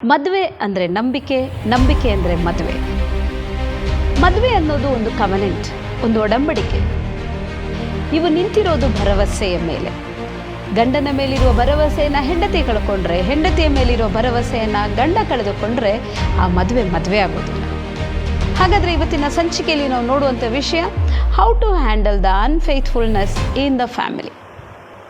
ಮದುವೆ ಅಂದರೆ ನಂಬಿಕೆ, ನಂಬಿಕೆ ಅಂದರೆ ಮದುವೆ. ಮದುವೆ ಅನ್ನೋದು ಒಂದು ಕವನೆಂಟ್, ಒಂದು ಒಡಂಬಡಿಕೆ. ಇವು ನಿಂತಿರೋದು ಭರವಸೆಯ ಮೇಲೆ. ಗಂಡನ ಮೇಲಿರುವ ಭರವಸೆಯನ್ನು ಹೆಂಡತಿ ಕಳ್ಕೊಂಡ್ರೆ, ಹೆಂಡತಿಯ ಮೇಲಿರೋ ಭರವಸೆಯನ್ನು ಗಂಡ ಕಳೆದುಕೊಂಡ್ರೆ ಆ ಮದುವೆ ಆಗೋದಿಲ್ಲ. ಹಾಗಾದರೆ ಇವತ್ತಿನ ಸಂಚಿಕೆಯಲ್ಲಿ ನಾವು ನೋಡುವಂಥ ವಿಷಯ, how to handle the unfaithfulness in the family.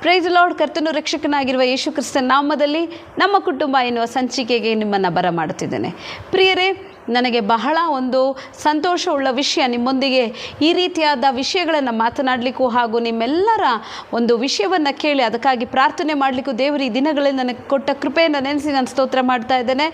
Praise Lord. ಕರ್ತನು ರಕ್ಷಕನಾಗಿರುವ ಯೇಸು ಕ್ರಿಸ್ತನ ನಾಮದಲ್ಲಿ ನಮ್ಮ ಕುಟುಂಬ ಎನ್ನುವ ಸಂಚಿಕೆಗೆ ನಿಮ್ಮನ್ನು ಬರಮಾಡುತ್ತಿದ್ದೇನೆ. ಪ್ರಿಯರೇ, ನನಗೆ ಬಹಳ ಒಂದು ಸಂತೋಷವುಳ್ಳ ವಿಷಯ, ನಿಮ್ಮೊಂದಿಗೆ ಈ ರೀತಿಯಾದ ವಿಷಯಗಳನ್ನು ಮಾತನಾಡಲಿಕ್ಕೂ ಹಾಗೂ ನಿಮ್ಮೆಲ್ಲರ ಒಂದು ವಿಷಯವನ್ನು ಕೇಳಿ ಅದಕ್ಕಾಗಿ ಪ್ರಾರ್ಥನೆ ಮಾಡಲಿಕ್ಕೂ ದೇವರು ಈ ದಿನಗಳಲ್ಲಿ ನನಗೆ ಕೊಟ್ಟ ಕೃಪೆಯನ್ನು ನೆನೆಸಿ ನಾನು ಸ್ತೋತ್ರ ಮಾಡ್ತಾ ಇದ್ದೇನೆ.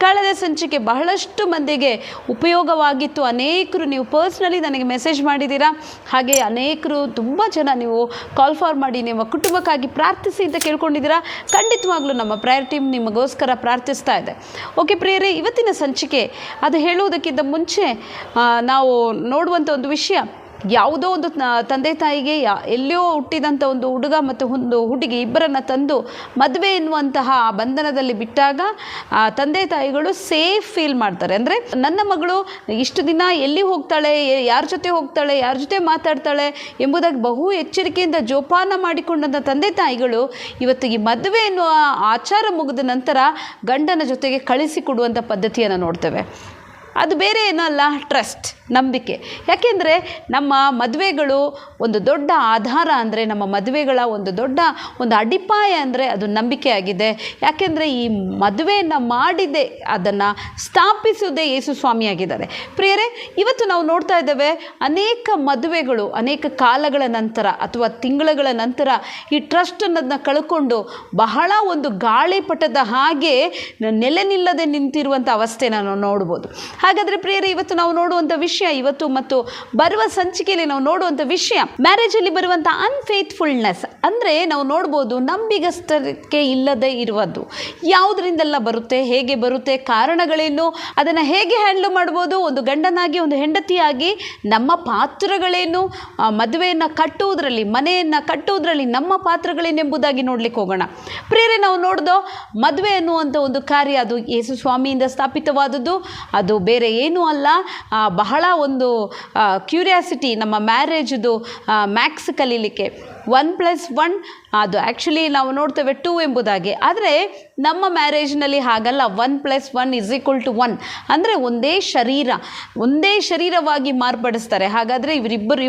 ಕಳೆದ ಸಂಚಿಕೆ ಬಹಳಷ್ಟು ಮಂದಿಗೆ ಉಪಯೋಗವಾಗಿತ್ತು. ಅನೇಕರು ನೀವು ಪರ್ಸ್ನಲಿ ನನಗೆ ಮೆಸೇಜ್ ಮಾಡಿದ್ದೀರಾ. ಹಾಗೆ ಅನೇಕರು ತುಂಬ ಜನ ನೀವು ಕಾಲ್ ಫಾರ್ ಮಾಡಿ ನಿಮ್ಮ ಕುಟುಂಬಕ್ಕಾಗಿ ಪ್ರಾರ್ಥಿಸಿ ಅಂತ ಕೇಳ್ಕೊಂಡಿದ್ದೀರಾ. ಖಂಡಿತವಾಗ್ಲೂ ನಮ್ಮ ಪ್ರೇಯರ್ ಟೀಮ್ ನಿಮಗೋಸ್ಕರ ಪ್ರಾರ್ಥಿಸ್ತಾ ಇದೆ. ಓಕೆ ಪ್ರಿಯರೇ, ಇವತ್ತಿನ ಸಂಚಿಕೆ ಅದು ಹೇಳುವುದಕ್ಕಿಂತ ಮುಂಚೆ ನಾವು ನೋಡುವಂಥ ಒಂದು ವಿಷಯ, ಯಾವುದೋ ಒಂದು ತಂದೆ ತಾಯಿಗೆ ಎಲ್ಲಿಯೋ ಹುಟ್ಟಿದಂಥ ಒಂದು ಹುಡುಗ ಮತ್ತು ಒಂದು ಹುಡುಗಿ ಇಬ್ಬರನ್ನು ತಂದು ಮದುವೆ ಎನ್ನುವಂತಹ ಬಂಧನದಲ್ಲಿ ಬಿಟ್ಟಾಗ ತಂದೆ ತಾಯಿಗಳು ಸೇಫ್ ಫೀಲ್ ಮಾಡ್ತಾರೆ. ಅಂದರೆ ನನ್ನ ಮಗಳು ಇಷ್ಟು ದಿನ ಎಲ್ಲಿ ಹೋಗ್ತಾಳೆ, ಯಾರ ಜೊತೆ ಹೋಗ್ತಾಳೆ, ಯಾರ ಜೊತೆ ಮಾತಾಡ್ತಾಳೆ ಎಂಬುದಾಗಿ ಬಹು ಎಚ್ಚರಿಕೆಯಿಂದ ಜೋಪಾನ ಮಾಡಿಕೊಂಡಂಥ ತಂದೆ ತಾಯಿಗಳು ಇವತ್ತು ಈ ಮದುವೆ ಎನ್ನುವ ಆಚಾರ ಮುಗಿದ ನಂತರ ಗಂಡನ ಜೊತೆಗೆ ಕಳಿಸಿಕೊಡುವಂಥ ಪದ್ಧತಿಯನ್ನು ನೋಡ್ತೇವೆ. ಅದು ಬೇರೆ ಏನೂ ಅಲ್ಲ, ಟ್ರಸ್ಟ್, ನಂಬಿಕೆ. ಯಾಕೆಂದರೆ ನಮ್ಮ ಮದುವೆಗಳು ಒಂದು ದೊಡ್ಡ ಆಧಾರ, ಅಂದರೆ ನಮ್ಮ ಮದುವೆಗಳ ಒಂದು ದೊಡ್ಡ ಒಂದು ಅಡಿಪಾಯ ಅಂದರೆ ಅದು ನಂಬಿಕೆ ಆಗಿದೆ. ಯಾಕೆಂದರೆ ಈ ಮದುವೆಯನ್ನು ಮಾಡಿದೆ, ಅದನ್ನು ಸ್ಥಾಪಿಸುವುದೇ ಯೇಸು ಸ್ವಾಮಿಯಾಗಿದ್ದಾರೆ. ಪ್ರಿಯರೇ, ಇವತ್ತು ನಾವು ನೋಡ್ತಾ ಇದ್ದೇವೆ ಅನೇಕ ಮದುವೆಗಳು ಅನೇಕ ಕಾಲಗಳ ನಂತರ ಅಥವಾ ತಿಂಗಳುಗಳ ನಂತರ ಈ ಟ್ರಸ್ಟ್ ಅನ್ನೋದನ್ನ ಕಳ್ಕೊಂಡು ಬಹಳ ಒಂದು ಗಾಳಿಪಟದ ಹಾಗೆ ನೆಲೆ ನಿಲ್ಲದೆ ನಿಂತಿರುವಂಥ ಅವಸ್ಥೆನ ನಾವು ನೋಡ್ಬೋದು. ಹಾಗಾದರೆ ಪ್ರಿಯರೇ, ಇವತ್ತು ನಾವು ನೋಡುವಂಥ ವಿಷಯ, ಇವತ್ತು ಮತ್ತು ಬರುವ ಸಂಚಿಕೆಯಲ್ಲಿ ನಾವು ನೋಡುವಂಥ ವಿಷಯ, ಮ್ಯಾರೇಜಲ್ಲಿ ಬರುವಂಥ ಅನ್ಫೇತ್ಫುಲ್ನೆಸ್. ಅಂದರೆ ನಾವು ನೋಡ್ಬೋದು ನಂಬಿಗಸ್ತಕ್ಕೆ ಇಲ್ಲದೆ ಇರುವುದು. ಯಾವುದರಿಂದೆಲ್ಲ ಬರುತ್ತೆ, ಹೇಗೆ ಬರುತ್ತೆ, ಕಾರಣಗಳೇನು, ಅದನ್ನು ಹೇಗೆ ಹ್ಯಾಂಡ್ಲ್ ಮಾಡ್ಬೋದು, ಒಂದು ಗಂಡನಾಗಿ ಒಂದು ಹೆಂಡತಿಯಾಗಿ ನಮ್ಮ ಪಾತ್ರಗಳೇನು, ಮದುವೆಯನ್ನು ಕಟ್ಟುವುದರಲ್ಲಿ, ಮನೆಯನ್ನು ಕಟ್ಟುವುದರಲ್ಲಿ ನಮ್ಮ ಪಾತ್ರಗಳೇನೆಂಬುದಾಗಿ ನೋಡ್ಲಿಕ್ಕೆ ಹೋಗೋಣ. ಪ್ರಿಯರೇ, ನಾವು ನೋಡ್ದೋ ಮದುವೆ ಅನ್ನುವಂಥ ಒಂದು ಕಾರ್ಯ ಅದು ಯೇಸು ಸ್ವಾಮಿಯಿಂದ ಸ್ಥಾಪಿತವಾದದ್ದು. ಅದು ಬೇರೆ ಏನೂ ಅಲ್ಲ, ಬಹಳ ಒಂದು ಕ್ಯೂರಿಯಾಸಿಟಿ ನಮ್ಮ ಮ್ಯಾರೇಜ್ದು ಮ್ಯಾಕ್ಸ್ ಕಲೀಲಿಕ್ಕೆ 1+1 ಅದು ಆ್ಯಕ್ಚುಲಿ ನಾವು ನೋಡ್ತೇವೆ 2 ಎಂಬುದಾಗಿ. ಆದರೆ ನಮ್ಮ ಮ್ಯಾರೇಜ್ನಲ್ಲಿ ಹಾಗಲ್ಲ, 1+1 = 1. ಅಂದರೆ ಒಂದೇ ಶರೀರವಾಗಿ ಮಾರ್ಪಡಿಸ್ತಾರೆ. ಹಾಗಾದರೆ ಇವರಿಬ್ಬರು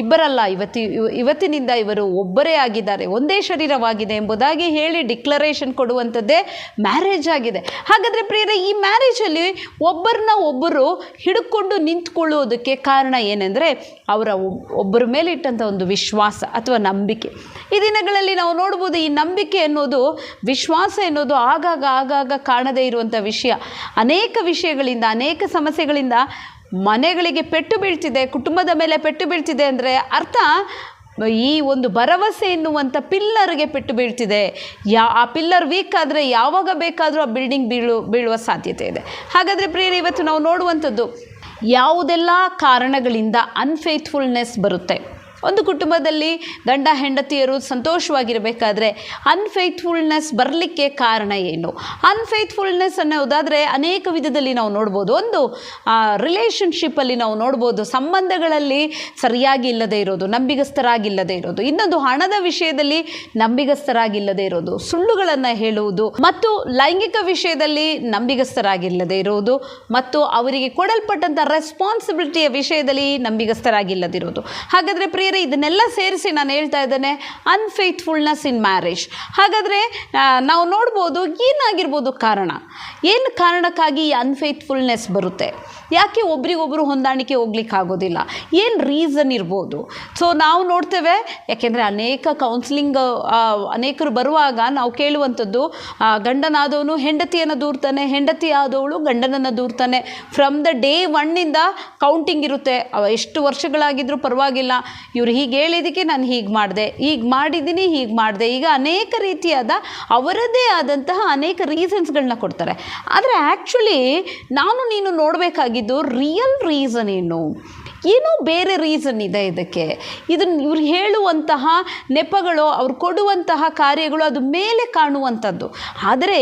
ಇಬ್ಬರಲ್ಲ, ಇವತ್ತಿನಿಂದ ಇವರು ಒಬ್ಬರೇ ಆಗಿದ್ದಾರೆ, ಒಂದೇ ಶರೀರವಾಗಿದೆ ಎಂಬುದಾಗಿ ಹೇಳಿ ಡಿಕ್ಲರೇಷನ್ ಕೊಡುವಂಥದ್ದೇ ಮ್ಯಾರೇಜ್ ಆಗಿದೆ. ಹಾಗಾದರೆ ಪ್ರಿಯರೇ, ಈ ಮ್ಯಾರೇಜಲ್ಲಿ ಒಬ್ಬರು ಹಿಡ್ಕೊಂಡು ನಿಂತ್ಕೊಳ್ಳುವುದಕ್ಕೆ ಕಾರಣ ಏನೆಂದರೆ ಅವರ ಒಬ್ಬರ ಮೇಲೆ ಇಟ್ಟಂಥ ಒಂದು ವಿಶ್ವಾಸ ಅಥವಾ ನಂಬಿಕೆ. ಈ ದಿನಗಳಲ್ಲಿ ನಾವು ನೋಡ್ಬೋದು, ಈ ನಂಬಿಕೆ ಅನ್ನೋದು, ವಿಶ್ವಾಸ ಎನ್ನುವುದು ಆಗಾಗ ಕಾಣದೇ ಇರುವಂಥ ವಿಷಯ. ಅನೇಕ ವಿಷಯಗಳಿಂದ, ಅನೇಕ ಸಮಸ್ಯೆಗಳಿಂದ ಮನೆಗಳಿಗೆ ಪೆಟ್ಟು ಬೀಳ್ತಿದೆ, ಕುಟುಂಬದ ಮೇಲೆ ಪೆಟ್ಟು ಬೀಳ್ತಿದೆ. ಅಂದರೆ ಅರ್ಥ, ಈ ಒಂದು ಭರವಸೆ ಎನ್ನುವಂಥ ಪಿಲ್ಲರ್ಗೆ ಪೆಟ್ಟು ಬೀಳ್ತಿದೆ. ಆ ಪಿಲ್ಲರ್ ವೀಕ್ ಆದರೆ ಯಾವಾಗ ಬೇಕಾದರೂ ಆ ಬಿಲ್ಡಿಂಗ್ ಬೀಳುವ ಸಾಧ್ಯತೆ ಇದೆ. ಹಾಗಾದರೆ ಪ್ರಿಯರೇ, ಇವತ್ತು ನಾವು ನೋಡುವಂಥದ್ದು ಯಾವುದೆಲ್ಲ ಕಾರಣಗಳಿಂದ ಅನ್ಫೇತ್ಫುಲ್ನೆಸ್ ಬರುತ್ತೆ. ಒಂದು ಕುಟುಂಬದಲ್ಲಿ ಗಂಡ ಹೆಂಡತಿಯರು ಸಂತೋಷವಾಗಿರಬೇಕಾದ್ರೆ ಅನ್ಫೇತ್ಫುಲ್ನೆಸ್ ಬರಲಿಕ್ಕೆ ಕಾರಣ ಏನು? ಅನ್ಫೇತ್ಫುಲ್ನೆಸ್ ಅನ್ನೋದಾದರೆ ಅನೇಕ ವಿಧದಲ್ಲಿ ನಾವು ನೋಡ್ಬೋದು. ಒಂದು ರಿಲೇಷನ್ಶಿಪ್ಪಲ್ಲಿ ನಾವು ನೋಡ್ಬೋದು, ಸಂಬಂಧಗಳಲ್ಲಿ ಸರಿಯಾಗಿ ಇಲ್ಲದೆ ಇರೋದು, ನಂಬಿಗಸ್ತರಾಗಿಲ್ಲದೆ ಇರೋದು. ಇನ್ನೊಂದು ಹಣದ ವಿಷಯದಲ್ಲಿ ನಂಬಿಗಸ್ತರಾಗಿಲ್ಲದೆ ಇರೋದು, ಸುಳ್ಳುಗಳನ್ನು ಹೇಳುವುದು, ಮತ್ತು ಲೈಂಗಿಕ ವಿಷಯದಲ್ಲಿ ನಂಬಿಗಸ್ತರಾಗಿಲ್ಲದೆ ಇರೋದು, ಮತ್ತು ಅವರಿಗೆ ಕೊಡಲ್ಪಟ್ಟಂಥ ರೆಸ್ಪಾನ್ಸಿಬಿಲಿಟಿಯ ವಿಷಯದಲ್ಲಿ ನಂಬಿಗಸ್ತರಾಗಿಲ್ಲದಿರೋದು. ಹಾಗಾದರೆ ಪ್ರಿಯ, ಇದನ್ನೆಲ್ಲ ಸೇರಿಸಿ ನಾನು ಹೇಳ್ತಾ ಇದ್ದೇನೆ ಅನ್ಫೇತ್ಫುಲ್ನೆಸ್ ಇನ್ ಮ್ಯಾರೇಜ್. ಹಾಗಾದರೆ ನಾವು ನೋಡ್ಬೋದು ಏನಾಗಿರ್ಬೋದು ಕಾರಣ, ಏನು ಕಾರಣಕ್ಕಾಗಿ ಈ ಅನ್ಫೇತ್ಫುಲ್ನೆಸ್ ಬರುತ್ತೆ, ಯಾಕೆ ಒಬ್ರಿಗೊಬ್ಬರು ಹೊಂದಾಣಿಕೆ ಹೋಗ್ಲಿಕ್ಕೆ ಆಗೋದಿಲ್ಲ, ಏನು ರೀಸನ್ ಇರ್ಬೋದು. ಸೊ ನಾವು ನೋಡ್ತೇವೆ, ಯಾಕೆಂದರೆ ಅನೇಕ ಕೌನ್ಸಿಲಿಂಗ್ ಅನೇಕರು ಬರುವಾಗ ನಾವು ಕೇಳುವಂಥದ್ದು, ಗಂಡನಾದವನು ಹೆಂಡತಿಯನ್ನು ದೂರ್ತಾನೆ, ಹೆಂಡತಿ ಆದವಳು ಗಂಡನನ್ನು ದೂರ್ತಾನೆ. ಫ್ರಮ್ ದ ಡೇ 1 ಕೌಂಟಿಂಗ್ ಇರುತ್ತೆ. ಎಷ್ಟು ವರ್ಷಗಳಾಗಿದ್ರೂ ಪರವಾಗಿಲ್ಲ, ಇವರು ಹೀಗೆ ಹೇಳಿದ್ದಕ್ಕೆ ನಾನು ಹೀಗೆ ಮಾಡಿದೆ, ಹೀಗೆ ಮಾಡಿದ್ದೀನಿ, ಹೀಗೆ ಮಾಡಿದೆ. ಈಗ ಅನೇಕ ರೀತಿಯಾದ ಅವರದ್ದೇ ಆದಂತಹ ಅನೇಕ ರೀಸನ್ಸ್ಗಳನ್ನ ಕೊಡ್ತಾರೆ. ಆದರೆ ಆ್ಯಕ್ಚುಲಿ ನೀನು ನೋಡಬೇಕಾಗಿದ್ದು ರಿಯಲ್ ರೀಸನ್ ಏನು, ಏನೋ ಬೇರೆ ರೀಸನ್ ಇದೆ ಇದಕ್ಕೆ. ಇದನ್ನು ಇವ್ರು ಹೇಳುವಂತಹ ನೆಪಗಳು, ಅವ್ರು ಕೊಡುವಂತಹ ಕಾರ್ಯಗಳು ಅದು ಮೇಲೆ ಕಾಣುವಂಥದ್ದು, ಆದರೆ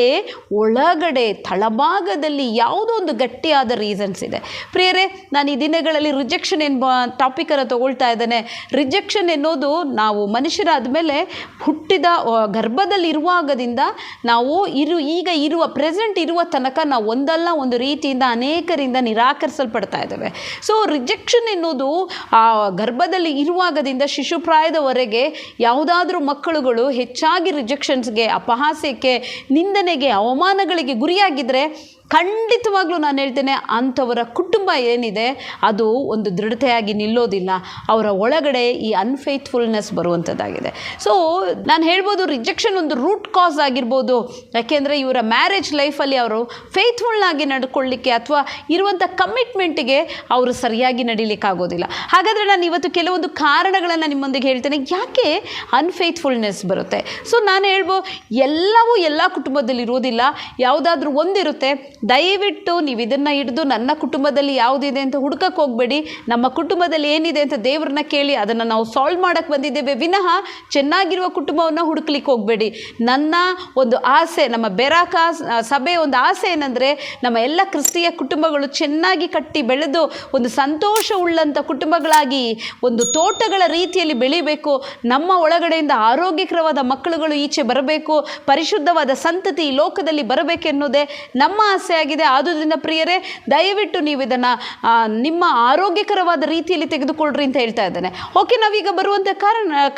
ಒಳಗಡೆ ತಳಭಾಗದಲ್ಲಿ ಯಾವುದೋ ಒಂದು ಗಟ್ಟಿಯಾದ ರೀಸನ್ಸ್ ಇದೆ. ಪ್ರಿಯರೇ, ನಾನು ಈ ದಿನಗಳಲ್ಲಿ ರಿಜೆಕ್ಷನ್ ಎಂಬ ಟಾಪಿಕನ್ನು ತಗೊಳ್ತಾ ಇದ್ದೇನೆ. ರಿಜೆಕ್ಷನ್ ಎನ್ನುವುದು ನಾವು ಮನುಷ್ಯರಾದ ಮೇಲೆ ಹುಟ್ಟಿದ ಗರ್ಭದಲ್ಲಿ ಇರುವಾಗದಿಂದ ನಾವು ಈಗ ಇರುವ ಪ್ರೆಸೆಂಟ್ ಇರುವ ತನಕ ನಾವು ಒಂದಲ್ಲ ಒಂದು ರೀತಿಯಿಂದ ಅನೇಕರಿಂದ ನಿರಾಕರಿಸಲ್ಪಡ್ತಾ ಇದ್ದೇವೆ. ಸೊ ರಿಜೆಕ್ಷನ್ ಎನ್ನುವುದು ಆ ಗರ್ಭದಲ್ಲಿ ಇರುವಾಗದಿಂದ ಶಿಶುಪ್ರಾಯದವರೆಗೆ ಯಾವುದಾದ್ರೂ ಮಕ್ಕಳುಗಳು ಹೆಚ್ಚಾಗಿ ರಿಜೆಕ್ಷನ್ಸ್ಗೆ, ಅಪಹಾಸ್ಯಕ್ಕೆ, ನಿಂದನೆಗೆ, ಅವಮಾನಗಳಿಗೆ ಗುರಿಯಾಗಿದ್ದರೆ ಖಂಡಿತವಾಗ್ಲೂ ನಾನು ಹೇಳ್ತೇನೆ, ಅಂಥವರ ಕುಟುಂಬ ಏನಿದೆ ಅದು ಒಂದು ದೃಢತೆಯಾಗಿ ನಿಲ್ಲೋದಿಲ್ಲ. ಅವರ ಒಳಗಡೆ ಈ ಅನ್ಫೇತ್ಫುಲ್ನೆಸ್ ಬರುವಂಥದ್ದಾಗಿದೆ. ಸೊ ನಾನು ಹೇಳ್ಬೋದು ರಿಜೆಕ್ಷನ್ ಒಂದು ರೂಟ್ ಕಾಸ್ ಆಗಿರ್ಬೋದು. ಯಾಕೆಂದರೆ ಇವರ ಮ್ಯಾರೇಜ್ ಲೈಫಲ್ಲಿ ಅವರು ಫೇತ್ಫುಲ್ನಾಗಿ ನಡ್ಕೊಳ್ಳಿಕ್ಕೆ ಅಥವಾ ಇರುವಂಥ ಕಮಿಟ್ಮೆಂಟಿಗೆ ಅವರು ಸರಿಯಾಗಿ ನಡೀಲಿಕ್ಕಾಗೋದಿಲ್ಲ. ಹಾಗಾದರೆ ನಾನು ಇವತ್ತು ಕೆಲವೊಂದು ಕಾರಣಗಳನ್ನು ನಿಮ್ಮೊಂದಿಗೆ ಹೇಳ್ತೇನೆ, ಯಾಕೆ ಅನ್ಫೇತ್ಫುಲ್ನೆಸ್ ಬರುತ್ತೆ. ಸೊ ನಾನು ಹೇಳ್ಬೋದು ಎಲ್ಲವೂ ಎಲ್ಲ ಕುಟುಂಬದಲ್ಲಿ ಇರುವುದಿಲ್ಲ, ಯಾವುದಾದ್ರೂ ಒಂದಿರುತ್ತೆ. ದಯವಿಟ್ಟು ನೀವು ಇದನ್ನು ಹಿಡಿದು ನನ್ನ ಕುಟುಂಬದಲ್ಲಿ ಯಾವುದಿದೆ ಅಂತ ಹುಡುಕಕ್ಕೆ ಹೋಗಬೇಡಿ. ನಮ್ಮ ಕುಟುಂಬದಲ್ಲಿ ಏನಿದೆ ಅಂತ ದೇವ್ರನ್ನ ಕೇಳಿ ಅದನ್ನು ನಾವು ಸಾಲ್ವ್ ಮಾಡೋಕ್ಕೆ ಬಂದಿದ್ದೇವೆ ವಿನಃ ಚೆನ್ನಾಗಿರುವ ಕುಟುಂಬವನ್ನು ಹುಡುಕ್ಲಿಕ್ಕೆ ಹೋಗಬೇಡಿ. ನನ್ನ ಒಂದು ಆಸೆ, ನಮ್ಮ ಬೆರಾಕ ಸಭೆ ಒಂದು ಆಸೆ ಏನಂದರೆ ನಮ್ಮ ಎಲ್ಲ ಕ್ರಿಸ್ತೀಯ ಕುಟುಂಬಗಳು ಚೆನ್ನಾಗಿ ಕಟ್ಟಿ ಬೆಳೆದು ಒಂದು ಸಂತೋಷವುಳ್ಳಂಥ ಕುಟುಂಬಗಳಾಗಿ ಒಂದು ತೋಟಗಳ ರೀತಿಯಲ್ಲಿ ಬೆಳಿಬೇಕು. ನಮ್ಮ ಒಳಗಡೆಯಿಂದ ಆರೋಗ್ಯಕರವಾದ ಮಕ್ಕಳುಗಳು ಈಚೆ ಬರಬೇಕು, ಪರಿಶುದ್ಧವಾದ ಸಂತತಿ ಈ ಲೋಕದಲ್ಲಿ ಬರಬೇಕೆನ್ನುವುದೇ ನಮ್ಮ ಆಸೆ ಆಗಿದೆ. ಆದುದರಿಂದ ಪ್ರಿಯರೇ, ದಯವಿಟ್ಟು ನೀವು ಇದನ್ನು ನಿಮ್ಮ ಆರೋಗ್ಯಕರವಾದ ರೀತಿಯಲ್ಲಿ ತೆಗೆದುಕೊಳ್ಳ್ರಿ ಅಂತ ಹೇಳ್ತಾ ಇದ್ದೇನೆ. ಓಕೆ, ನಾವೀಗ ಬರುವಂಥ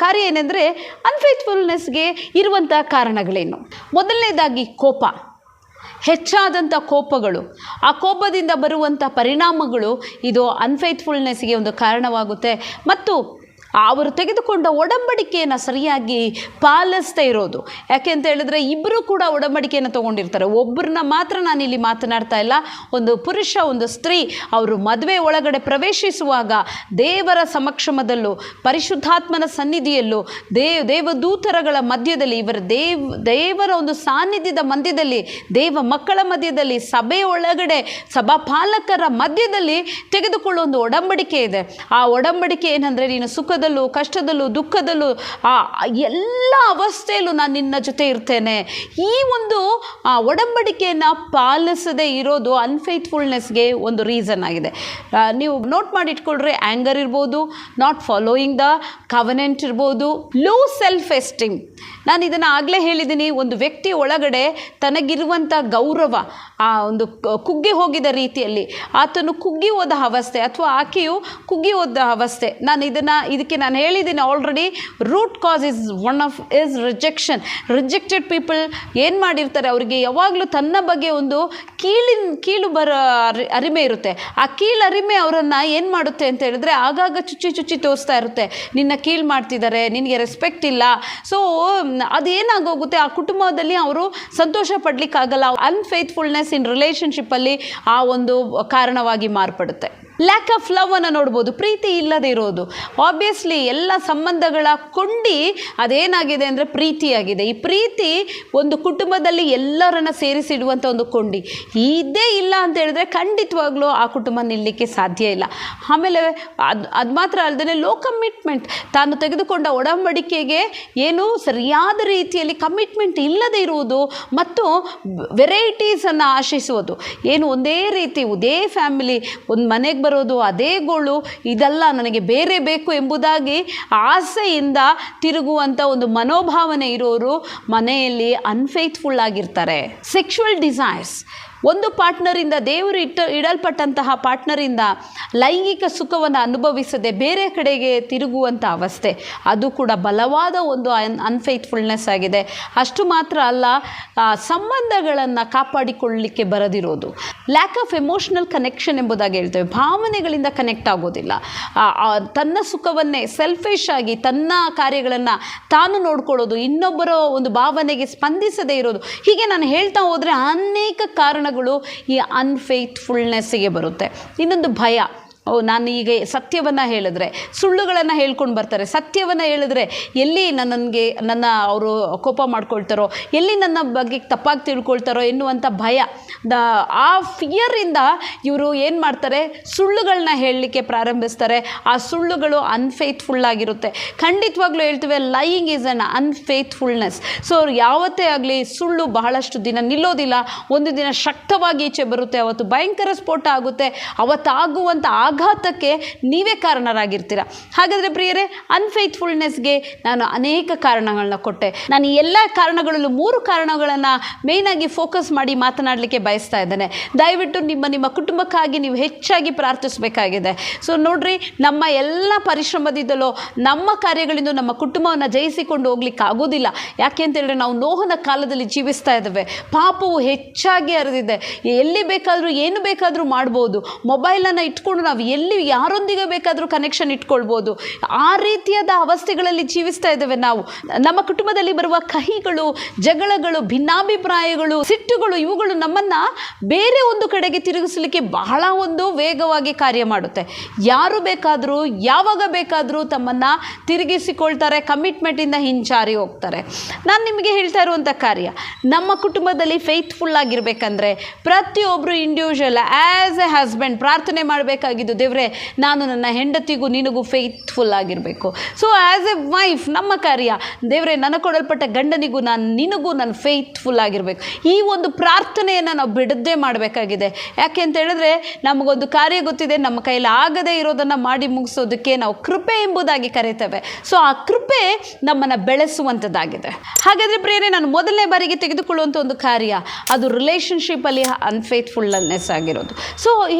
ಕಾರ್ಯ ಏನೆಂದರೆ ಅನ್ಫೇತ್ಫುಲ್ನೆಸ್ಗೆ ಇರುವಂಥ ಕಾರಣಗಳೇನು. ಮೊದಲನೇದಾಗಿ ಕೋಪ, ಹೆಚ್ಚಾದಂಥ ಕೋಪಗಳು, ಆ ಕೋಪದಿಂದ ಬರುವಂಥ ಪರಿಣಾಮಗಳು ಇದು ಅನ್ಫೇತ್ಫುಲ್ನೆಸ್ಗೆ ಒಂದು ಕಾರಣವಾಗುತ್ತೆ. ಮತ್ತು ಅವರು ತೆಗೆದುಕೊಂಡ ಒಡಂಬಡಿಕೆಯನ್ನು ಸರಿಯಾಗಿ ಪಾಲಿಸ್ತಾ ಇರೋದು. ಯಾಕೆ ಅಂತ ಹೇಳಿದ್ರೆ ಇಬ್ಬರು ಕೂಡ ಒಡಂಬಡಿಕೆಯನ್ನು ತೊಗೊಂಡಿರ್ತಾರೆ. ಒಬ್ಬರನ್ನ ಮಾತ್ರ ನಾನಿಲ್ಲಿ ಮಾತನಾಡ್ತಾ ಇಲ್ಲ. ಒಂದು ಪುರುಷ, ಒಂದು ಸ್ತ್ರೀ ಅವರು ಮದುವೆ ಒಳಗಡೆ ಪ್ರವೇಶಿಸುವಾಗ ದೇವರ ಸಮಕ್ಷಮದಲ್ಲೂ ಪರಿಶುದ್ಧಾತ್ಮನ ಸನ್ನಿಧಿಯಲ್ಲೂ ದೇವದೂತರಗಳ ಮಧ್ಯದಲ್ಲಿ, ದೇವರ ಒಂದು ಸಾನ್ನಿಧ್ಯದ ಮಧ್ಯದಲ್ಲಿ, ದೇವ ಮಕ್ಕಳ ಮಧ್ಯದಲ್ಲಿ, ಸಭೆಯ ಒಳಗಡೆ ಸಭಾಪಾಲಕರ ಮಧ್ಯದಲ್ಲಿ ತೆಗೆದುಕೊಳ್ಳುವ ಒಂದು ಒಡಂಬಡಿಕೆ ಇದೆ. ಆ ಒಡಂಬಡಿಕೆ ಏನಂದರೆ, ನೀನು ಸುಖದ ಕಷ್ಟದಲ್ಲೂ ದುಃಖದಲ್ಲೂ ಎಲ್ಲ ಅವಸ್ಥೆಯಲ್ಲೂ ನಾನು ನಿನ್ನ ಜೊತೆ ಇರ್ತೇನೆ. ಈ ಒಂದು ಒಡಂಬಡಿಕೆಯನ್ನು ಪಾಲಿಸದೇ ಇರೋದು ಅನ್ಫೇತ್ಫುಲ್ನೆಸ್ಗೆ ಒಂದು ರೀಸನ್ ಆಗಿದೆ. ನೀವು ನೋಟ್ ಮಾಡಿ ಇಟ್ಕೊಳ್ರಿ, ಆ್ಯಂಗರ್ ಇರ್ಬೋದು, ನಾಟ್ ಫಾಲೋಯಿಂಗ್ ದ ಕವನೆಂಟ್ ಇರ್ಬೋದು, ಲೋ ಸೆಲ್ಫ್ ಎಸ್ಟೀಮ್. ನಾನು ಇದನ್ನು ಆಗಲೇ ಹೇಳಿದ್ದೀನಿ. ಒಂದು ವ್ಯಕ್ತಿ ಒಳಗಡೆ ತನಗಿರುವಂಥ ಗೌರವ ಒಂದು ಕುಗ್ಗಿ ಹೋಗಿದ ರೀತಿಯಲ್ಲಿ, ಆತನು ಕುಗ್ಗಿ ಹೋದ ಅವಸ್ಥೆ ಅಥವಾ ಆಕೆಯು ಕುಗ್ಗಿ ಹೋದ ಅವಸ್ಥೆ. ಇದಕ್ಕೆ ನಾನು ಹೇಳಿದ್ದೀನಿ already. Root cause is rejection. Rejected people ಏನು ಮಾಡಿರ್ತಾರೆ, ಅವರಿಗೆ ಯಾವಾಗಲೂ ತನ್ನ ಬಗ್ಗೆ ಒಂದು ಕೀಳು ಅರಿಮೆ ಇರುತ್ತೆ. ಆ ಅರಿಮೆ ಅವರನ್ನು ಏನು ಮಾಡುತ್ತೆ ಅಂತ ಹೇಳಿದ್ರೆ ಆಗಾಗ ಚುಚ್ಚಿ ತೋರಿಸ್ತಾ ಇರುತ್ತೆ. ನಿನ್ನ ಕೀಳು ಮಾಡ್ತಿದ್ದಾರೆ, ನಿನಗೆ ರೆಸ್ಪೆಕ್ಟ್ ಇಲ್ಲ. ಸೊ ಅದೇನಾಗೋಗುತ್ತೆ, ಆ ಕುಟುಂಬದಲ್ಲಿ ಅವರು ಸಂತೋಷ ಪಡಲಿಕ್ಕಾಗಲ್ಲ. ಅನ್ಫೇತ್ಫುಲ್ನೆಸ್ ಇನ್ ರಿಲೇಷನ್ಶಿಪ್ಪಲ್ಲಿ ಆ ಒಂದು ಕಾರಣವಾಗಿ ಮಾರ್ಪಡುತ್ತೆ. ಲ್ಯಾಕ್ ಆಫ್ ಲವ್ ಅನ್ನು ನೋಡ್ಬೋದು, ಪ್ರೀತಿ ಇಲ್ಲದೆ ಇರೋದು. ಆಬ್ವಿಯಸ್ಲಿ ಎಲ್ಲ ಸಂಬಂಧಗಳ ಕೊಂಡಿ ಅದೇನಾಗಿದೆ ಅಂದರೆ ಪ್ರೀತಿಯಾಗಿದೆ. ಈ ಪ್ರೀತಿ ಒಂದು ಕುಟುಂಬದಲ್ಲಿ ಎಲ್ಲರನ್ನ ಸೇರಿಸಿಡುವಂಥ ಒಂದು ಕೊಂಡಿ. ಇದೇ ಇಲ್ಲ ಅಂತ ಹೇಳಿದ್ರೆ ಖಂಡಿತವಾಗ್ಲೂ ಆ ಕುಟುಂಬ ನಿಲ್ಲಲಿಕ್ಕೆ ಸಾಧ್ಯ ಇಲ್ಲ. ಆಮೇಲೆ ಅದು ಮಾತ್ರ ಅಲ್ಲದೆ ಲೋ ಕಮಿಟ್ಮೆಂಟ್. ತಾನು ತೆಗೆದುಕೊಂಡ ಒಡಂಬಡಿಕೆಗೆ ಏನು ಸರಿಯಾದ ರೀತಿಯಲ್ಲಿ ಕಮಿಟ್ಮೆಂಟ್ ಇಲ್ಲದೆ ಇರುವುದು ಮತ್ತು ವೆರೈಟೀಸನ್ನು ಆಶಿಸುವುದು. ಏನು ಒಂದೇ ರೀತಿ, ಒಂದೇ ಫ್ಯಾಮಿಲಿ, ಒಂದು ಮನೆಗೆ ಬರೋದು, ಅದೇ ಗೋಳು, ಇದೆಲ್ಲ ನನಗೆ ಬೇರೆ ಬೇಕು ಎಂಬುದಾಗಿ ಆಸೆಯಿಂದ ತಿರುಗುವಂಥ ಒಂದು ಮನೋಭಾವನೆ ಇರೋರು ಮನೆಯಲ್ಲಿ ಅನ್ಫೇತ್ಫುಲ್ ಆಗಿರ್ತಾರೆ. ಸೆಕ್ಷುವಲ್ ಡಿಸೈರ್ಸ್, ಒಂದು ಪಾರ್ಟ್ನರಿಂದ, ದೇವರು ಇಡಲ್ಪಟ್ಟಂತಹ ಪಾರ್ಟ್ನರಿಂದ ಲೈಂಗಿಕ ಸುಖವನ್ನು ಅನುಭವಿಸದೆ ಬೇರೆ ಕಡೆಗೆ ತಿರುಗುವಂಥ ಅವಸ್ಥೆ, ಅದು ಕೂಡ ಬಲವಾದ ಒಂದು ಅನ್ಫೇತ್ಫುಲ್ನೆಸ್ ಆಗಿದೆ. ಅಷ್ಟು ಮಾತ್ರ ಅಲ್ಲ, ಸಂಬಂಧಗಳನ್ನು ಕಾಪಾಡಿಕೊಳ್ಳಲಿಕ್ಕೆ ಬರದಿರೋದು. ಲ್ಯಾಕ್ ಆಫ್ ಎಮೋಷನಲ್ ಕನೆಕ್ಷನ್ ಎಂಬುದಾಗಿ ಹೇಳ್ತೇವೆ. ಭಾವನೆಗಳಿಂದ ಕನೆಕ್ಟ್ ಆಗೋದಿಲ್ಲ. ತನ್ನ ಸುಖವನ್ನೇ ಸೆಲ್ಫಿಶ್ ಆಗಿ ತನ್ನ ಕಾರ್ಯಗಳನ್ನು ತಾನು ನೋಡ್ಕೊಳ್ಳೋದು, ಇನ್ನೊಬ್ಬರ ಒಂದು ಭಾವನೆಗೆ ಸ್ಪಂದಿಸದೇ ಇರೋದು. ಹೀಗೆ ನಾನು ಹೇಳ್ತಾ ಹೋದರೆ ಅನೇಕ ಕಾರಣಗಳು ಈ ಅನ್ಫೇತ್ಫುಲ್ನೆಸ್ಸಿಗೆ ಬರುತ್ತೆ. ಇನ್ನೊಂದು ಭಯ. ನಾನು ಈಗ ಸತ್ಯವನ್ನು ಹೇಳಿದ್ರೆ ಸುಳ್ಳುಗಳನ್ನು ಹೇಳ್ಕೊಂಡು ಬರ್ತಾರೆ. ಸತ್ಯವನ್ನು ಹೇಳಿದ್ರೆ ಎಲ್ಲಿ ನನ್ನ ಅವರು ಕೋಪ ಮಾಡ್ಕೊಳ್ತಾರೋ, ಎಲ್ಲಿ ನನ್ನ ಬಗ್ಗೆ ತಪ್ಪಾಗಿ ತಿಳ್ಕೊಳ್ತಾರೋ ಎನ್ನುವಂಥ ಭಯ, ಆ ಫಿಯರಿಂದ ಇವರು ಏನು ಮಾಡ್ತಾರೆ, ಸುಳ್ಳುಗಳನ್ನ ಹೇಳಲಿಕ್ಕೆ ಪ್ರಾರಂಭಿಸ್ತಾರೆ. ಆ ಸುಳ್ಳುಗಳು ಅನ್ಫೇತ್ಫುಲ್ ಆಗಿರುತ್ತೆ. ಖಂಡಿತವಾಗ್ಲೂ ಹೇಳ್ತೀವಿ, ಲೈಯಿಂಗ್ ಈಸ್ ಅನ್ ಅನ್ಫೇತ್ಫುಲ್ನೆಸ್. ಸೊ ಯಾವತ್ತೇ ಆಗಲಿ ಸುಳ್ಳು ಬಹಳಷ್ಟು ದಿನ ನಿಲ್ಲೋದಿಲ್ಲ. ಒಂದು ದಿನ ಶಕ್ತವಾಗಿ ಈಚೆ ಬರುತ್ತೆ, ಅವತ್ತು ಭಯಂಕರ ಸ್ಫೋಟ ಆಗುತ್ತೆ. ಅವತ್ತಾಗುವಂಥ ಆಘಾತಕ್ಕೆ ನೀವೇ ಕಾರಣರಾಗಿರ್ತೀರ. ಹಾಗಾದರೆ ಪ್ರಿಯರೇ, ಅನ್ಫೇತ್ಫುಲ್ನೆಸ್ಗೆ ನಾನು ಅನೇಕ ಕಾರಣಗಳನ್ನ ಕೊಟ್ಟೆ. ನಾನು ಈ ಎಲ್ಲ ಕಾರಣಗಳಲ್ಲೂ 3 ಕಾರಣಗಳನ್ನು ಮೇಯ್ನಾಗಿ ಫೋಕಸ್ ಮಾಡಿ ಮಾತನಾಡಲಿಕ್ಕೆ ಬಯಸ್ತಾ ಇದ್ದೇನೆ. ದಯವಿಟ್ಟು ನಿಮ್ಮ ಕುಟುಂಬಕ್ಕಾಗಿ ನೀವು ಹೆಚ್ಚಾಗಿ ಪ್ರಾರ್ಥಿಸಬೇಕಾಗಿದೆ. ಸೊ ನೋಡ್ರಿ, ನಮ್ಮ ಎಲ್ಲ ಪರಿಶ್ರಮದಿಂದಲೋ ನಮ್ಮ ಕಾರ್ಯಗಳಿಂದ ನಮ್ಮ ಕುಟುಂಬವನ್ನು ಜಯಿಸಿಕೊಂಡು ಹೋಗ್ಲಿಕ್ಕೆ ಆಗೋದಿಲ್ಲ. ಯಾಕೆ ಅಂತ ಹೇಳಿದ್ರೆ ನಾವು ನೋಹನ ಕಾಲದಲ್ಲಿ ಜೀವಿಸ್ತಾ ಇದ್ದೇವೆ. ಪಾಪವು ಹೆಚ್ಚಾಗಿ ಹರಿದಿದೆ. ಎಲ್ಲಿ ಬೇಕಾದರೂ ಏನು ಬೇಕಾದರೂ ಮಾಡ್ಬೋದು. ಮೊಬೈಲನ್ನು ಇಟ್ಕೊಂಡು ನಾವು ಎಲ್ಲಿ ಯಾರೊಂದಿಗೆ ಬೇಕಾದರೂ ಕನೆಕ್ಷನ್ ಇಟ್ಕೊಳ್ಬೋದು. ಆ ರೀತಿಯಾದ ಅವಸ್ಥೆಗಳಲ್ಲಿ ಜೀವಿಸ್ತಾ ಇದ್ದೇವೆ ನಾವು. ನಮ್ಮ ಕುಟುಂಬದಲ್ಲಿ ಬರುವ ಕಹಿಗಳು, ಜಗಳಗಳು, ಭಿನ್ನಾಭಿಪ್ರಾಯಗಳು, ಸಿಟ್ಟುಗಳು, ಇವುಗಳು ನಮ್ಮನ್ನು ಬೇರೆ ಒಂದು ಕಡೆಗೆ ತಿರುಗಿಸಲಿಕ್ಕೆ ಬಹಳ ಒಂದು ವೇಗವಾಗಿ ಕಾರ್ಯ ಮಾಡುತ್ತೆ. ಯಾರು ಬೇಕಾದರೂ ಯಾವಾಗ ಬೇಕಾದರೂ ತಮ್ಮನ್ನು ತಿರುಗಿಸಿಕೊಳ್ತಾರೆ, ಕಮಿಟ್ಮೆಂಟಿಂದ ಹಿಂಚಾರಿ ಹೋಗ್ತಾರೆ. ನಾನು ನಿಮಗೆ ಹೇಳ್ತಾ ಇರುವಂಥ ಕಾರ್ಯ, ನಮ್ಮ ಕುಟುಂಬದಲ್ಲಿ ಫೇತ್ಫುಲ್ ಆಗಿರಬೇಕಂದ್ರೆ ಪ್ರತಿಯೊಬ್ಬರು ಇಂಡಿವಿಜುವಲ್ ಆ್ಯಸ್ ಎ ಹಸ್ಬೆಂಡ್ ಪ್ರಾರ್ಥನೆ ಮಾಡಬೇಕಾಗಿದ್ದು, ದೇವರೇ ನಾನು ನನ್ನ ಹೆಂಡತಿಗೂ ನಿನಗೂ ಫೇತ್ಫುಲ್ ಆಗಿರಬೇಕು. ಸೊ ಆ್ಯಸ್ ಎ ವೈಫ್ ನಮ್ಮ ಕಾರ್ಯ, ದೇವರೇ ನನಗೆ ಕೊಡಲ್ಪಟ್ಟ ಗಂಡನಿಗೂ ನಿನಗೂ ನಾನು ಫೇತ್ಫುಲ್ ಆಗಿರಬೇಕು. ಈ ಒಂದು ಪ್ರಾರ್ಥನೆಯನ್ನು ನಾವು ಬಿಡದೇ ಮಾಡಬೇಕಾಗಿದೆ. ಯಾಕೆ ಅಂತ ಹೇಳಿದ್ರೆ ನಮಗೊಂದು ಕಾರ್ಯ ಗೊತ್ತಿದೆ, ನಮ್ಮ ಕೈಯಲ್ಲಿ ಆಗದೇ ಇರೋದನ್ನು ಮಾಡಿ ಮುಗಿಸೋದಕ್ಕೆ ನಾವು ಕೃಪೆ ಎಂಬುದಾಗಿ ಕರೀತೇವೆ. ಸೊ ಆ ಕೃಪೆ ನಮ್ಮನ್ನು ಬೆಳೆಸುವಂಥದ್ದಾಗಿದೆ. ಹಾಗಾದರೆ ಪ್ರಿಯರೇ, ನಾನು ಮೊದಲನೇ ಬಾರಿಗೆ ತೆಗೆದುಕೊಳ್ಳುವಂಥ ಒಂದು ಕಾರ್ಯ ಅದು ರಿಲೇಷನ್ಶಿಪ್ಪಲ್ಲಿ ಅನ್ಫೇತ್ಫುಲ್ನೆಸ್ ಆಗಿರೋದು. ಸೊ